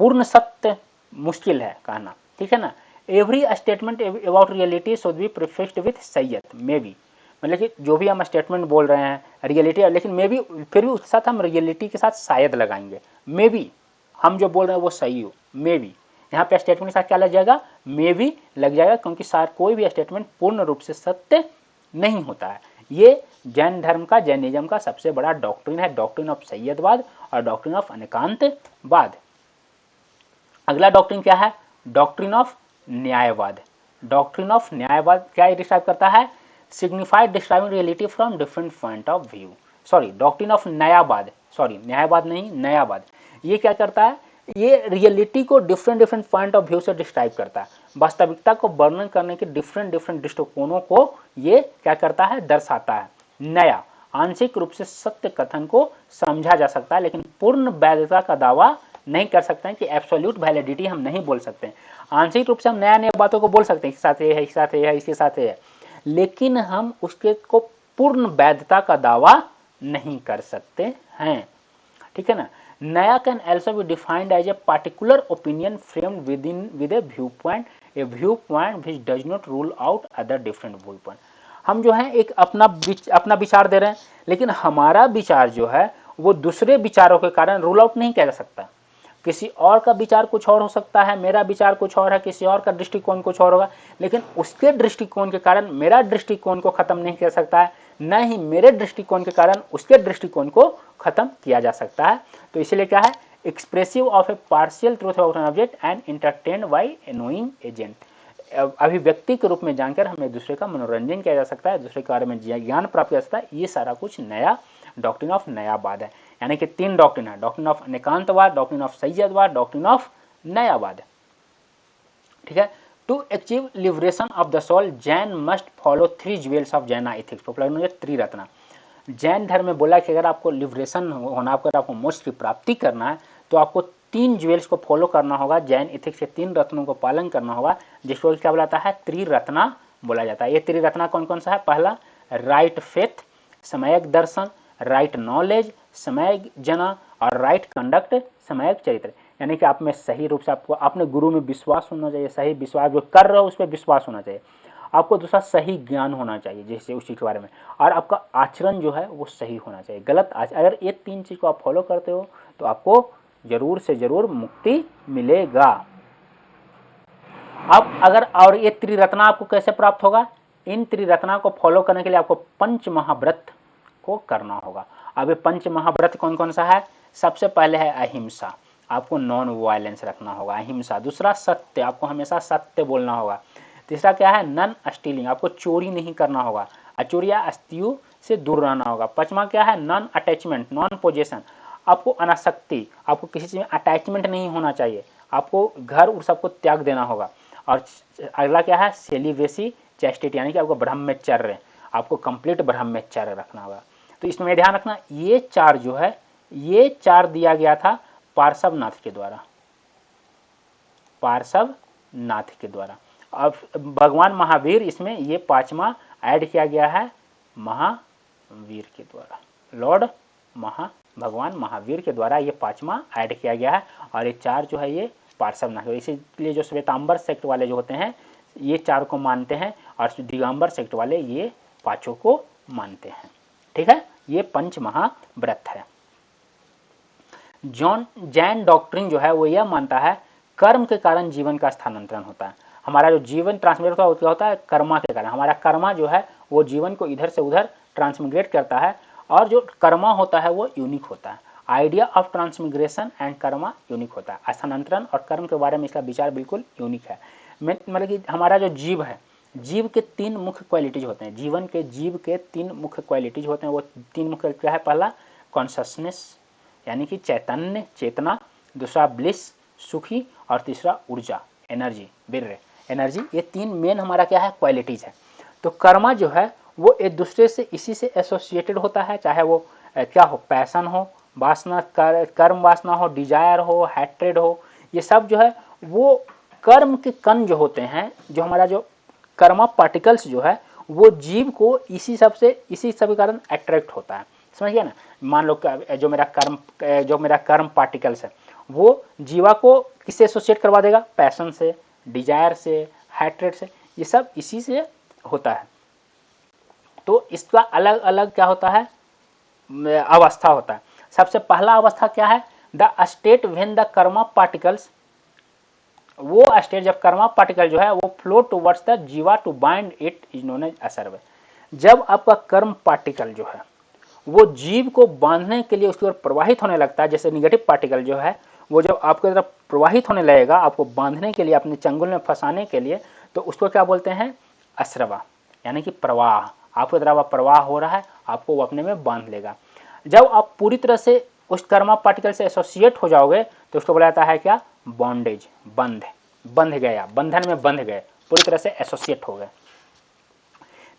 पूर्ण सत्य मुश्किल है कहना, ठीक है ना। Every statement about reality should be prefaced with syad may be, मतलब कि जो भी हम स्टेटमेंट बोल रहे हैं रियलिटी, लेकिन मे बी फिर भी उसके साथ हम रियलिटी के साथ शायद लगाएंगे, मे बी हम जो बोल रहे हैं वो सही हो, मे बी यहाँ पे स्टेटमेंट के साथ क्या लग जाएगा, मे बी लग जाएगा, क्योंकि कोई भी स्टेटमेंट पूर्ण रूप से सत्य नहीं होता है। ये जैन धर्म का, जैनिज्म का सबसे बड़ा डॉक्ट्रिन है, डॉक्ट्रिन ऑफ सैयदवाद और डॉक्ट्रिन ऑफ अनेकांतवाद। अगला डॉक्ट्रिन क्या है, doctrine of nyayavada. Doctrine of nyayavada क्या डिस्क्राइब करता है, signified describing reality from different point of view, sorry doctrine of nyayavada, sorry nyayavada नहीं न्यायवाद, ये क्या करता है, ये रियलिटी को डिफरेंट पॉइंट ऑफ व्यू से डिस्क्राइब करता है, वास्तविकता को वर्णन करने के डिफरेंट दृष्टिकोणों को ये क्या करता है, दर्शाता है। नया आंशिक रूप से सत्य कथन को समझा जा सकता है, लेकिन पूर्ण वैधता का दावा नहीं कर सकते हैं कि एब्सोल्यूट वैलिडिटी हम नहीं बोल सकते हैं। आंशिक रूप से हम नया नया बातों को बोल सकते हैं, इसके साथ ये है, इसके साथ ये है, इसके साथ ये है, लेकिन हम उसके को पूर्ण वैधता का दावा नहीं कर सकते हैं, ठीक है ना। नया can also be defined as a particular opinion framed with a view point which does not rule out other different view point. हम जो है एक अपना विचार दे रहे हैं, लेकिन हमारा विचार जो है वो दूसरे विचारों के कारण रूल आउट नहीं किया जा सकता। किसी और का विचार कुछ और हो सकता है, मेरा विचार कुछ और है, किसी और का दृष्टिकोण कुछ और होगा, लेकिन उसके दृष्टिकोण के कारण मेरा दृष्टिकोण को खत्म नहीं किया सकता है, न ही मेरे दृष्टिकोण के कारण उसके दृष्टिकोण को खत्म किया जा सकता है। तो इसलिए क्या है, expressive of a partial truth about an object and entertained by a knowing agent, अभिव्यक्ति के रूप में जानकर हमें दूसरे का मनोरंजन किया जा सकता है, दूसरे के बारे में ज्ञान प्राप्त किया जा सकता है। ये सारा कुछ नया डॉक्ट्रिन ऑफ न्यायवाद है, यानी कि 3 डॉक्ट्रिन है, doctrine of Anekantavada, doctrine of Syadvada, doctrine of Nyayavada, ठीक है। To achieve liberation of the soul Jain must follow 3 jewels of Jaina ethics, popular Triratna. Jain धर्म में बोला कि अगर आपको लिबरेशन होना, अगर आपको मोक्ष की प्राप्ति करना है तो आपको 3 ज्वेल्स को फॉलो करना होगा, जैन एथिक्स के 3 रत्नों को पालन करना होगा, जिसको क्या बोलाता है, त्रिरत्ना बोला जाता है। ये त्रिरत्ना कौन कौन सा है, पहला राइट फेथ, सम्यक दर्शन, राइट नॉलेज, सम्यक जना, और राइट कंडक्ट, सम्यक चरित्र, यानी कि आप में सही रूप से आपको अपने गुरु में विश्वास होना चाहिए, सही विश्वास जो कर रहे हो उस पर विश्वास होना चाहिए, आपको दूसरा सही ज्ञान होना चाहिए जैसे उस चीज़ के बारे में, और आपका आचरण जो है वो सही होना चाहिए, गलत अगर ये 3 चीज़ को आप फॉलो करते हो तो आपको जरूर से जरूर मुक्ति मिलेगा। अब अगर और ये त्रिरत्ना आपको कैसे प्राप्त होगा, इन त्रिरत्ना को फॉलो करने के लिए आपको 5 महाव्रत को करना होगा। अब ये 5 महाव्रत कौन कौन सा है, सबसे पहले है अहिंसा, आपको नॉन वायलेंस रखना होगा, अहिंसा। दूसरा सत्य, आपको हमेशा सत्य बोलना होगा। तीसरा क्या है, नन स्टीलिंग, आपको चोरी नहीं करना होगा, अचोरी या अस्तियों से दूर रहना होगा। 5वां क्या है, नॉन अटैचमेंट, नॉन पोजेशन, आपको अनासक्ति, आपको किसी चीज में अटैचमेंट नहीं होना चाहिए, आपको घर और सबको त्याग देना होगा। और अगला क्या है, सेलिवेसी चैस्टिटी, यानी कि आपको ब्रह्मचर्य, आपको कंप्लीट ब्रह्मचर्य रखना होगा। तो इसमें ध्यान रखना, ये 4 जो है, ये 4 दिया गया था पार्श्वनाथ के द्वारा, पार्श्वनाथ के द्वारा। अब भगवान महावीर इसमें ये 5वां ऐड किया गया है महावीर के द्वारा, लॉर्ड भगवान महावीर के द्वारा ये 5वां ऐड किया गया है। और ये 4 जो है ये पार्श्वनाथ, इसीलिए जो श्वेतांबर सेक्ट वाले जो होते हैं ये 4 को मानते हैं, और दिगंबर सेक्ट वाले ये 5 को मानते हैं, ठीक है। ये 5 महाव्रत है। जैन डॉक्ट्रिन जो है वो यह मानता है कर्म के कारण जीवन का स्थानांतरण होता है, हमारा जो जीवन ट्रांसमिग्रेट होता है कर्मा के कारण, हमारा कर्मा जो है वो जीवन को इधर से उधर ट्रांसमिग्रेट करता है, और जो कर्मा होता है वो यूनिक होता है। Idea of transmigration and karma unique होता है, स्थानांतरण और कर्म के बारे में इसका विचार बिल्कुल यूनिक है। मतलब कि हमारा जो जीव है, जीव के 3 मुख्य क्वालिटीज होते हैं, जीवन के जीव के 3 मुख्य क्वालिटीज होते हैं। वो 3 मुख्य क्या है, पहला कॉन्शसनेस यानी कि चैतन्य, चेतना, दूसरा ब्लिस सुखी, और तीसरा ऊर्जा एनर्जी, वीर्य एनर्जी। ये 3 मेन हमारा क्या है, क्वालिटीज है। तो कर्मा जो है वो एक दूसरे से इसी से एसोसिएटेड होता है, चाहे वो क्या हो, पैशन हो, वासना, कर्म वासना हो, डिजायर हो, हैट्रेड हो, ये सब जो है वो कर्म के कण जो होते हैं, जो हमारा जो कर्मा पार्टिकल्स जो है वो जीव को इसी सब के कारण अट्रैक्ट होता है। समझ गया ना। मान लो जो मेरा कर्म पार्टिकल्स है वो जीवा को किससे एसोसिएट करवा देगा, पैशन से, डिजायर से, हैट्रेड से, ये सब इसी से होता है। तो इसका अलग अलग क्या होता है, अवस्था होता है। सबसे पहला अवस्था क्या है, the state when the karma particles, वो स्टेट जब कर्मा पार्टिकल जो है वो flow towards the jiva to bind it is known as asrava. जब आपका कर्म पार्टिकल जो है वो जीव को बांधने के लिए उसकी ओर प्रवाहित होने लगता है, जैसे निगेटिव पार्टिकल जो है वो जब आपकी तरफ प्रवाहित होने लगेगा आपको बांधने के लिए, अपने चंगुल में फंसाने के लिए, तो उसको क्या बोलते हैं, अश्रवा, यानी कि प्रवाह। आपकी तरफ प्रवाह हो रहा है, आपको वो अपने में बांध लेगा। जब आप पूरी तरह से उस कर्मा पार्टिकल से एसोसिएट हो जाओगे तो उसको बोला जाता है क्या, बॉन्डेज, बंध गया, बंधन में बंध गए, पूरी तरह से एसोसिएट हो गए।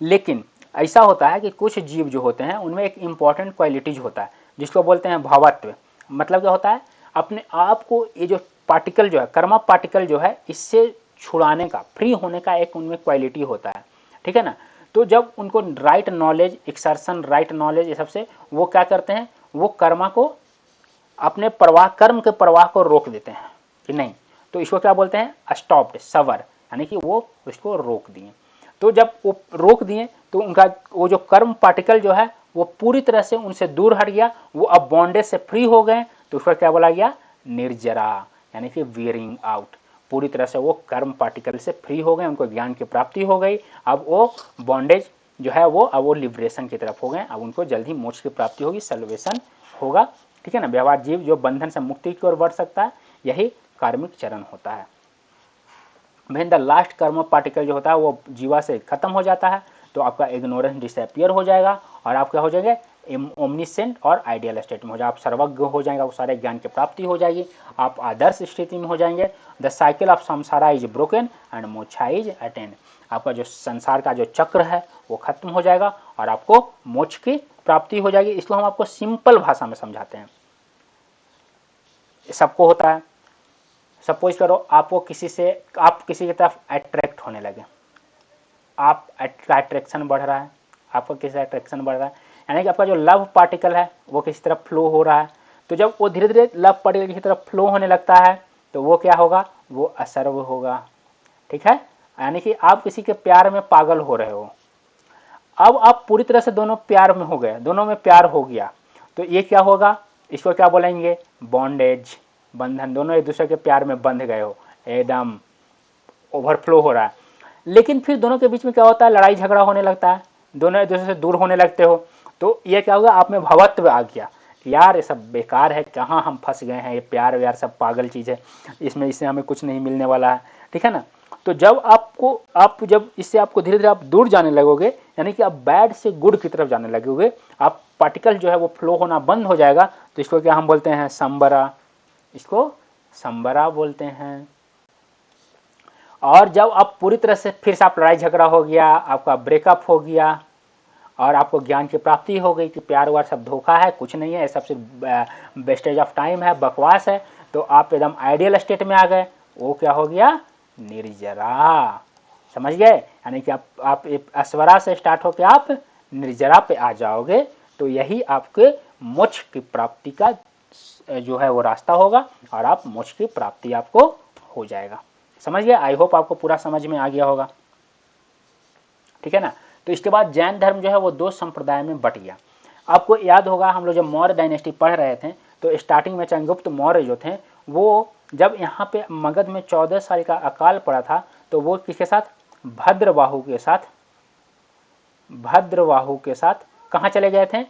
लेकिन ऐसा होता है कि कुछ जीव जो होते हैं उनमें एक इंपॉर्टेंट क्वालिटीज होता है जिसको बोलते हैं भावत्व। मतलब क्या होता है, अपने आप को ये जो पार्टिकल जो है, कर्मा पार्टिकल जो है, इससे छुड़ाने का, फ्री होने का एक उनमें क्वालिटी होता है, ठीक है ना। तो जब उनको right knowledge, exertion, right knowledge, ये सबसे वो क्या करते हैं, वो कर्मा को, अपने प्रवाह, कर्म के प्रवाह को रोक देते हैं कि नहीं, तो इसको क्या बोलते हैं, स्टॉप्ड, सवर, यानी कि वो उसको रोक दिए। तो जब वो रोक दिए तो उनका वो जो कर्म पार्टिकल जो है वो पूरी तरह से उनसे दूर हट गया, वो अब बॉन्डेज से फ्री हो गए, तो उसको क्या बोला गया, निर्जरा, यानी कि वियरिंग आउट। पूरी तरह से वो कर्म पार्टिकल से फ्री हो गए, उनको ज्ञान की प्राप्ति हो गई। अब वो बॉन्डेज जो है वो, अब वो लिबरेशन की तरफ हो गए, अब उनको जल्दी मोक्ष की प्राप्ति होगी, सल्वेशन होगा, ठीक है ना। व्यवहार जीव जो बंधन से मुक्ति की ओर बढ़ सकता है, यही कार्मिक चरण होता है। व्हेन द लास्ट कर्म पार्टिकल जो होता है वो जीवा से खत्म हो जाता है तो आपका इग्नोरेंस डिसअपियर हो जाएगा और आप क्या हो जाएंगे, ओमनिसेंट और आइडियल स्टेट में हो जाए, आप सर्वज्ञ हो जाएगा, वो सारे ज्ञान की प्राप्ति हो जाएगी, आप आदर्श स्थिति में हो जाएंगे। द साइकिल ऑफ संसारा is broken and moksha is attend. आपका जो संसार का जो चक्र है वो खत्म हो जाएगा और आपको मोक्ष की प्राप्ति हो जाएगी। इसको हम आपको सिंपल भाषा में समझाते हैं। सबको होता है। सपोज करो आपको आप किसी की तरफ अट्रैक्ट होने लगे, आपका अट्रैक्शन बढ़ रहा है, आपका किसी अट्रैक्शन बढ़ रहा है, यानी कि आपका जो लव पार्टिकल है वो किसी तरफ फ्लो हो रहा है। तो जब वो धीरे धीरे लव पार्टिकल किसी तरफ फ्लो होने लगता है तो वो क्या होगा, वो असर्व होगा, ठीक है। यानी कि आप किसी के प्यार में पागल हो रहे हो, अब आप पूरी तरह से दोनों प्यार में हो गए, दोनों में प्यार हो गया, तो ये क्या होगा, इसको क्या बोलेंगे, बॉन्डेज, बंधन। दोनों एक दूसरे के प्यार में बंध गए हो, एकदम ओवरफ्लो हो रहा है। लेकिन फिर दोनों के बीच में क्या होता है, लड़ाई झगड़ा होने लगता है, दोनों एक दूसरे से दूर होने लगते हो, तो ये क्या होगा, आप में भवत्व आ गया, यार ये सब बेकार है, कहाँ हम फंस गए हैं, ये प्यार व्यार सब पागल चीज़ है, इससे हमें कुछ नहीं मिलने वाला है, ठीक है ना। तो जब जब इससे आपको धीरे धीरे आप दूर जाने लगोगे, यानी कि आप बैड से गुड की तरफ जाने लगोगे, आप पार्टिकल जो है वो फ्लो होना बंद हो जाएगा, तो इसको क्या हम बोलते हैं, संबरा, इसको संबरा बोलते हैं। और जब आप पूरी तरह से फिर से आप लड़ाई झगड़ा हो गया, आपका ब्रेकअप हो गया और आपको ज्ञान की प्राप्ति हो गई कि प्यार वार सब धोखा है, कुछ नहीं है, सबसे वेस्टेज ऑफ टाइम है, बकवास है, तो आप एकदम आइडियल स्टेट में आ गए, वो क्या हो गया, निर्जरा। समझ गए, यानी कि आप अस्वरा से स्टार्ट होकर आप निर्जरा पे आ जाओगे, तो यही आपके मोक्ष की प्राप्ति का जो है वो रास्ता होगा और आप मोक्ष की प्राप्ति आपको हो जाएगा। समझ गए, आई होप आपको पूरा समझ में आ गया होगा, ठीक है ना। तो इसके बाद जैन धर्म जो है वो दो संप्रदाय में बट गया। आपको याद होगा हम लोग जब मौर्य डायनेस्टी पढ़ रहे थे तो स्टार्टिंग में चंद्रगुप्त मौर्य जो थे वो जब यहाँ पे मगध में 14 साल का अकाल पड़ा था तो वो किसके साथ, भद्रबाहु के साथ कहाँ चले गए थे,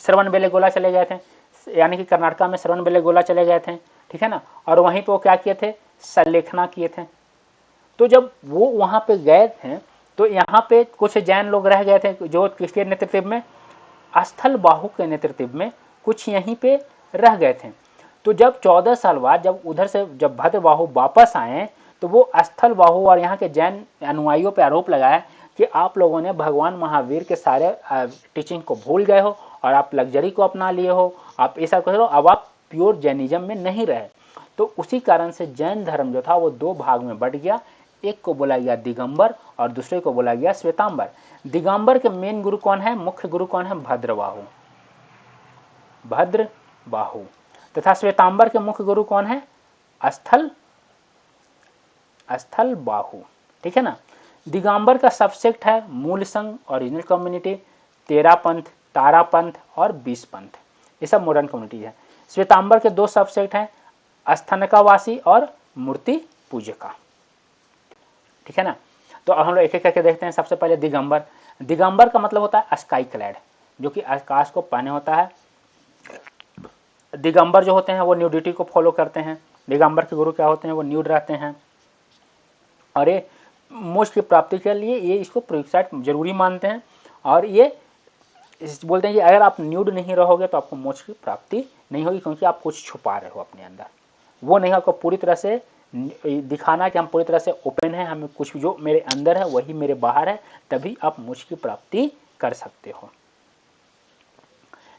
श्रवणबेलगोला चले गए थे, यानी कि कर्नाटका में श्रवणबेलगोला चले गए थे, ठीक है ना। और वहीं पे वो क्या किए थे, सल्लेखना किए थे। तो जब वो वहाँ पे गए थे तो यहाँ पे कुछ जैन लोग रह गए थे जो किसके नेतृत्व में, स्थलबाहु के नेतृत्व में कुछ यहीं पे रह गए थे। तो जब 14 साल बाद जब उधर से जब भद्रबाहु वापस आए तो वो स्थलबाहु और यहाँ के जैन अनुयायियों पे आरोप लगाया कि आप लोगों ने भगवान महावीर के सारे टीचिंग को भूल गए हो और आप लग्जरी को अपना लिए हो, आप ऐसा कर रहे हो, अब आप प्योर जैनिज्म में नहीं रहे। तो उसी कारण से जैन धर्म जो था वो दो भाग में बट गया, एक को बोला गया दिगंबर और दूसरे को बोला गया श्वेतांबर। दिगंबर के मेन गुरु कौन है, मुख्य गुरु कौन है, भद्रबाहु, भद्रबाहु। तथा श्वेतांबर के मुख्य गुरु कौन है, स्थलबाहु। ठीक है ना। दिगंबर का सबसेक्ट है मूल संघ, ओरिजिनल कम्युनिटी, तेरा पंथ, तारा पंथ और 20 पंथ, ये सब मॉडर्न कम्युनिटी है। श्वेतांबर के दो सबसेक्ट हैं, अस्थानकावासी और मूर्ति पूजका। ठीक है ना। तो अब हम लोग एक एक करके देखते हैं। सबसे पहले दिगंबर। दिगंबर का मतलब होता है स्काई क्लैड, जो कि आकाश को पहने होता है। दिगंबर जो होते हैं वो न्यूडिटी को फॉलो करते हैं। दिगंबर के गुरु क्या होते हैं, वो न्यूड रहते हैं और ये मोक्ष की प्राप्ति के लिए ये इसको प्रीरिक्विजिट जरूरी मानते हैं। और ये बोलते हैं कि अगर आप न्यूड नहीं रहोगे तो आपको मोक्ष की प्राप्ति नहीं होगी, क्योंकि आप कुछ छुपा रहे हो अपने अंदर। वो नहीं, आपको पूरी तरह से दिखाना कि हम पूरी तरह से ओपन हैं, हमें कुछ जो मेरे अंदर है वही मेरे बाहर है, तभी आप मोक्ष की प्राप्ति कर सकते हो।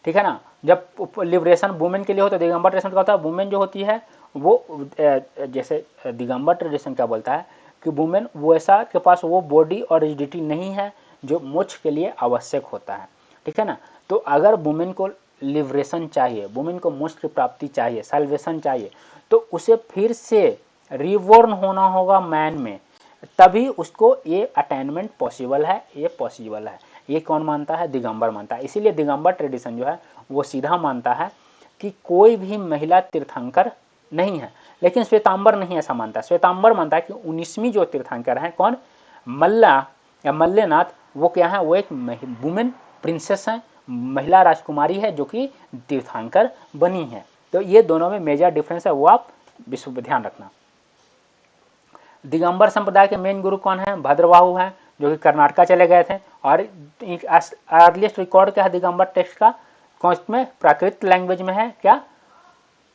ठीक है ना। जब लिबरेशन वुमेन के लिए हो तो दिगंबर ट्रेडिशन क्या होता है, वुमेन जो होती है वो जैसे दिगंबर ट्रेडिशन क्या बोलता है कि वुमेन वो ऐसा के पास वो बॉडी और रिजिडिटी नहीं है जो मोक्ष के लिए आवश्यक होता है। ठीक है ना। तो अगर वुमेन को लिबरेशन चाहिए, वुमेन को मोक्ष की प्राप्ति चाहिए, सल्वेशन चाहिए, तो उसे फिर से रिबॉर्न होना होगा मैन में, तभी उसको ये अटेनमेंट पॉसिबल है, ये पॉसिबल है। ये कौन मानता है, दिगंबर मानता है। इसीलिए दिगंबर ट्रेडिशन जो है वो सीधा मानता है कि कोई भी महिला तीर्थंकर नहीं है। लेकिन श्वेतांबर नहीं ऐसा मानता। श्वेतांबर मानता है कि 19वीं जो तीर्थंकर हैं कौन, मल्ला या मल्लेनाथ, वो क्या है, वो एक वुमेन प्रिंसेस है, महिला राजकुमारी है जो कि तीर्थंकर बनी है। तो ये दोनों में मेजर डिफरेंस है, वो आप विश्व ध्यान रखना। दिगंबर संप्रदाय के मेन गुरु कौन है, भद्रबाहु हैं, जो कि कर्नाटका चले गए थे। और अर्लीस्ट रिकॉर्ड क्या है दिगंबर टेक्स्ट का, कौन में, प्राकृत लैंग्वेज में है क्या,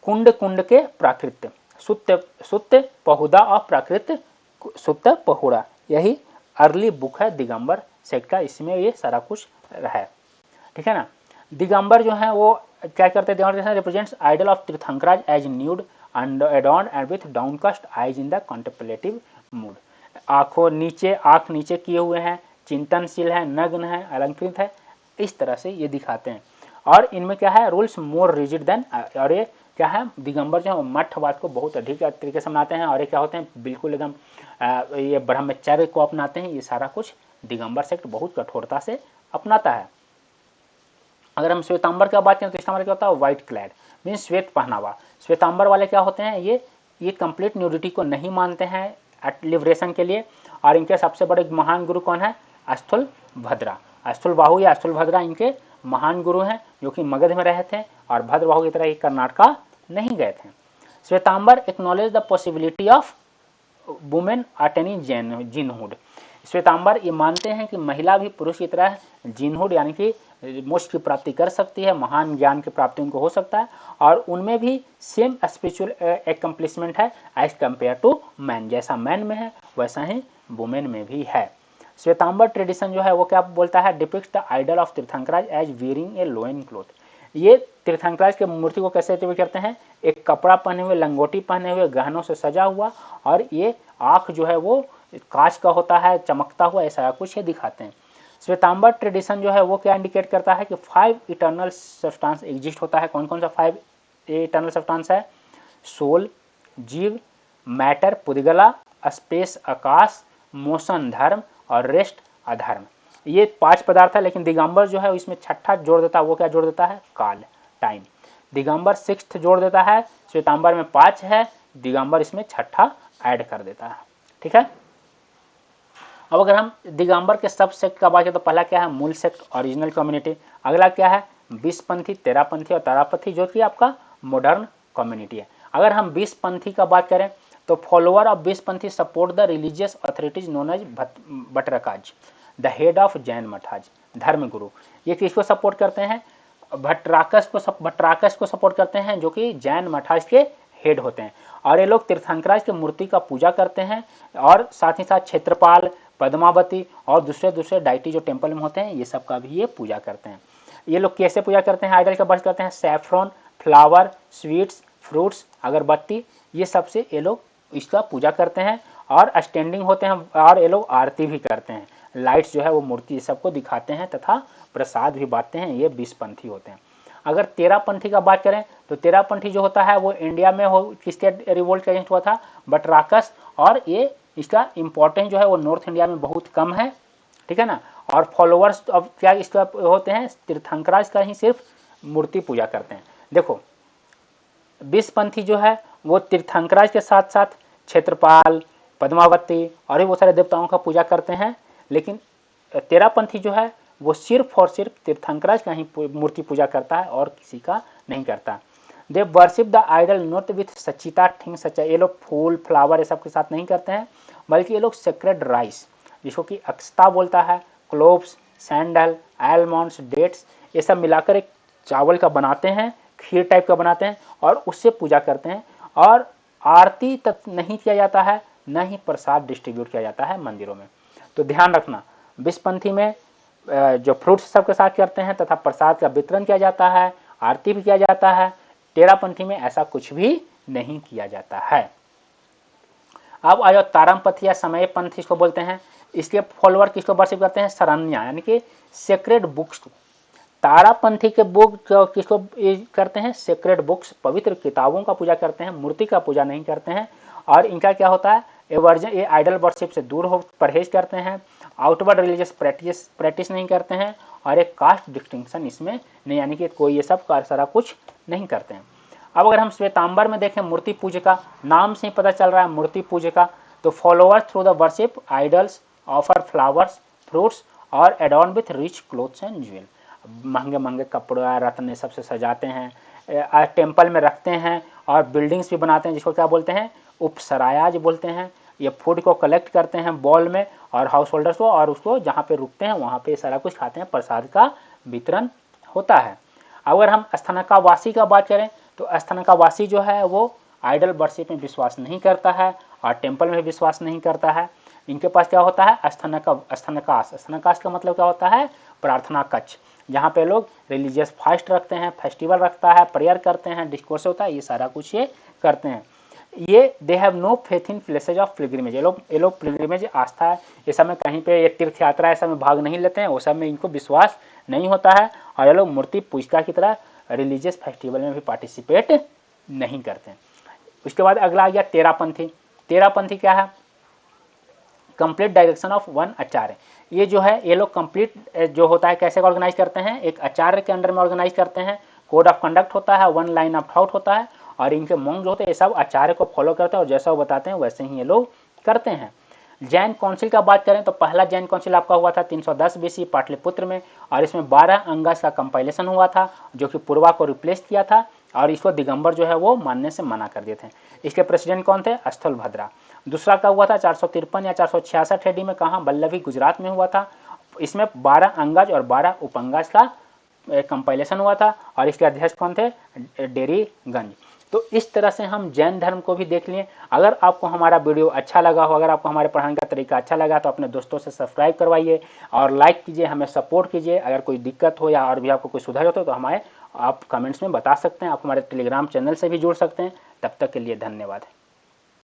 कुंड कुंड के प्राकृत, सुत्त पहुदा और प्राकृत सुत्त पहुड़ा, यही अर्ली बुक है दिगंबर सेक्ट का, इसमें ये सारा कुछ है। ठीक है ना। दिगंबर जो है वो क्या करते हैं, Digambar represents idol of tirthankaras as nude and adorned and with downcast eyes in the contemplative mood। आंखों नीचे, आंख नीचे किए हुए हैं, चिंतनशील है, नग्न है, अलंकृत है, इस तरह से ये दिखाते हैं। और इनमें क्या है, रूल्स मोर रिजिड देन, और ये क्या है, दिगंबर जो है मठवाद को बहुत अधिक तरीके से मनाते हैं। और ये क्या होते हैं, बिल्कुल एकदम ये ब्रह्मचर्य को अपनाते हैं। ये सारा कुछ दिगंबर सेक्ट बहुत कठोरता से अपनाता है। अगर हम श्वेतांबर की बात करें तो श्वेतांबर क्या होता है, व्हाइट क्लैड मीन्स श्वेत पहनावा। श्वेतांबर वाले क्या होते हैं, ये कंप्लीट न्यूडिटी को नहीं मानते हैं लिबरेशन के लिए। और इनके सबसे बड़े महान गुरु कौन है, स्थूलभद्रा, स्थूलबाहु या स्थूलभद्रा इनके महान गुरु हैं, जो कि मगध में रहे थे और भद्रबाहु की तरह ही कर्नाटका नहीं गए थे। Shvetambara acknowledge the possibility of women attaining jinahood. Shvetambara ये मानते हैं कि महिला भी पुरुष की तरह जिनहुड यानी कि मोक्ष की प्राप्ति कर सकती है, महान ज्ञान की प्राप्ति उनको हो सकता है, और उनमें भी सेम स्पिरिचुअल एकम्प्लिशमेंट है एज कम्पेयर टू मैन। जैसा मैन में है वैसा ही वुमेन में भी है। श्वेतांबर ट्रेडिशन जो है वो क्या बोलता है, depicts the idol of tirthankaras as wearing a loin cloth. ये तीर्थंकराज के मूर्ति को कैसे करते हैं, एक कपड़ा पहने हुए, लंगोटी पहने हुए, गहनों से सजा हुआ, और ये आँख जो है वो कांच का होता है, चमकता हुआ, ऐसा कुछ ये दिखाते हैं। श्वेतांबर ट्रेडिशन जो है वो क्या इंडिकेट करता है कि 5 इटर्नल सब्सटेंस एग्जिस्ट होता है। कौन कौन सा 5 इटर्नल सब्सटेंस है, सोल जीव, मैटर पुद्गला, स्पेस आकाश, मोशन धर्म और रेस्ट अधर्म। ये 5 पदार्थ है। लेकिन दिगंबर जो है इसमें छठा जोड़ देता है, वो क्या जोड़ देता है, काल, टाइम। दिगंबर 6th जोड़ देता है, श्वेतांबर में 5 है, दिगंबर इसमें छठा ऐड कर देता है। ठीक है। अब अगर हम दिगंबर के सब सेक्ट का बात करें तो पहला क्या है, मूल सेक्ट ओरिजिनल कम्युनिटी। अगला क्या है, 20 पंथी, 13 पंथी और तारापंथी, जो कि आपका मॉडर्न कम्युनिटी है। अगर हम 20 पंथी का बात करें तो follower of 20 panthi support the religious authorities known as Bhattarakas, the head of Jain mathas, धर्म गुरु। ये किसको सपोर्ट करते हैं, भट्टराकस को सपोर्ट करते हैं, जो कि जैन मठाज के हेड होते हैं। और ये लोग तीर्थंकराज की मूर्ति का पूजा करते हैं, और साथ ही साथ क्षेत्रपाल, पद्मावती और दूसरे दूसरे डाइटी जो टेम्पल में होते हैं, ये सब का भी ये पूजा करते हैं। ये लोग कैसे पूजा करते हैं, आइडल का वर्शिप करते हैं? सैफ्रॉन, फ्लावर, स्वीट्स, फ्रूट्स, अगरबत्ती, ये सबसे ये लोग इसका पूजा करते हैं और स्टैंडिंग होते हैं और ये लोग आरती भी करते हैं। लाइट्स जो है वो मूर्ति सबको दिखाते हैं तथा प्रसाद भी बांटते हैं। ये 20 पंथी होते हैं। अगर 13 पंथी का बात करें तो 13 पंथी जो होता है वो इंडिया में हो किसके रिवोल्ट के अगेंस्ट हुआ था? बटराकस। और ये इसका इम्पोर्टेंस जो है वो नॉर्थ इंडिया में बहुत कम है, ठीक है ना। और फॉलोअर्स अब क्या इसका होते हैं? तीर्थंकराज का ही सिर्फ मूर्ति पूजा करते हैं। देखो 20 पंथी जो है वो तीर्थंकराज के साथ साथ क्षेत्रपाल, पद्मावती और भी बहुत सारे देवताओं का पूजा करते हैं। लेकिन 13 पंथी जो है वो सिर्फ और सिर्फ तीर्थंकराज का ही मूर्ति पूजा करता है और किसी का नहीं करता। They worship the idol not with sachitta thing such. ये लोग फूल फ्लावर ये सब के साथ नहीं करते हैं, बल्कि ये लोग सेक्रेड राइस, जिसको कि अक्षता बोलता है, क्लोव्स, सैंडल, आलमंड्स, डेट्स, ये सब मिलाकर एक चावल का बनाते हैं, खीर टाइप का बनाते हैं और उससे पूजा करते हैं। और आरती तक नहीं किया जाता है, न ही प्रसाद डिस्ट्रीब्यूट किया जाता है मंदिरों में। तो ध्यान रखना, 20 पंथी में जो फ्रूट्स सबके साथ करते हैं तथा प्रसाद का वितरण किया जाता है, आरती भी किया जाता है। 13 पंथी में ऐसा कुछ भी नहीं किया जाता है। अब आयो तारम पंथी या समय पंथ इसको बोलते हैं। इसके फॉलोअर किसको वर्शिप करते हैं? शरण्या, यानी कि सेक्रेड बुक्स। तारापंथी के बुक किसको करते हैं? सेक्रेड बुक्स, पवित्र किताबों का पूजा करते हैं, मूर्ति का पूजा नहीं करते हैं। और इनका क्या होता है? ये आइडल वर्शिप से दूर हो परहेज करते हैं, आउटवर्ड रिलीजियस प्रैक्टिस नहीं करते हैं और एक कास्ट डिस्टिंक्शन इसमें नहीं, यानी कि कोई ये सब सारा कुछ नहीं करते हैं। अब अगर हम श्वेतांबर में देखें मूर्ति पूजा का, नाम से ही पता चल रहा है मूर्ति पूजा का। तो followers through the worship idols offer flowers, fruits और adorn with rich clothes and jewel. महंगे महंगे कपड़ा रत्न सबसे सजाते हैं, टेम्पल में रखते हैं और बिल्डिंग्स भी बनाते हैं, जिसको क्या बोलते हैं? उपसरायाज बोलते हैं। ये फूड को कलेक्ट करते हैं बॉल में और हाउस होल्डर्स को, और उसको जहाँ पे रुकते हैं वहाँ पे सारा कुछ खाते हैं, प्रसाद का वितरण होता है। अगर हम अस्थानकावासी का बात करें तो अस्थानकावासी जो है वो आइडल वर्शिप में विश्वास नहीं करता है और टेम्पल में विश्वास नहीं करता है। इनके पास क्या होता है? अस्थानकास का मतलब क्या होता है? प्रार्थना कक्ष, जहाँ पे लोग रिलीजियस फास्ट रखते हैं, फेस्टिवल रखता है, प्रेयर करते हैं, डिस्कोर्स होता है, ये सारा कुछ ये करते हैं। ये they have no faith in places of pilgrimage. ये लोग पिलग्रिमेज आस्था है, ये सब में कहीं पे ये तीर्थ यात्रा ऐसा में भाग नहीं लेते हैं, वो सब में इनको विश्वास नहीं होता है। और ये लोग मूर्ति पूजिका की तरह रिलीजियस फेस्टिवल में भी पार्टिसिपेट नहीं करते हैं। उसके बाद अगला आ गया 13 पंथी। 13 पंथी क्या है? कंप्लीट डायरेक्शन ऑफ वन आचार्य। ये जो है ये लोग कंप्लीट जो होता है कैसे ऑर्गेनाइज करते हैं? एक आचार्य के अंडर में ऑर्गेनाइज करते हैं, कोड ऑफ कंडक्ट होता है, वन लाइन ऑफ थॉट होता है और इनके मोंग जो होते हैं ये सब आचार्य को फॉलो करते हैं और जैसा वो बताते हैं वैसे ही ये लोग करते हैं। जैन काउंसिल का बात करें तो पहला जैन काउंसिल आपका हुआ था 310 BC पाटलिपुत्र में और इसमें 12 अंगास का कंपाइलेशन हुआ था जो कि पूर्वा को रिप्लेस किया था और इसको दिगंबर जो है वो मानने से मना कर दिए थे। इसके प्रेसिडेंट कौन थे? स्थलभद्रा। दूसरा का हुआ था 453 या 466 AD में, कहाँ? बल्लभी गुजरात में हुआ था। इसमें 12 अंगाज और 12 उपंगाज का कंपाइलेशन हुआ था और इसके अध्यक्ष कौन थे? डेरीगंज। तो इस तरह से हम जैन धर्म को भी देख लिए। अगर आपको हमारा वीडियो अच्छा लगा हो, अगर आपको हमारे पढ़ाने का तरीका अच्छा लगा तो अपने दोस्तों से सब्सक्राइब करवाइए और लाइक कीजिए, हमें सपोर्ट कीजिए। अगर कोई दिक्कत हो या और भी आपको कोई सुधार हो तो हमारे आप कमेंट्स में बता सकते हैं। आप हमारे टेलीग्राम चैनल से भी जुड़ सकते हैं। तब तक के लिए धन्यवाद।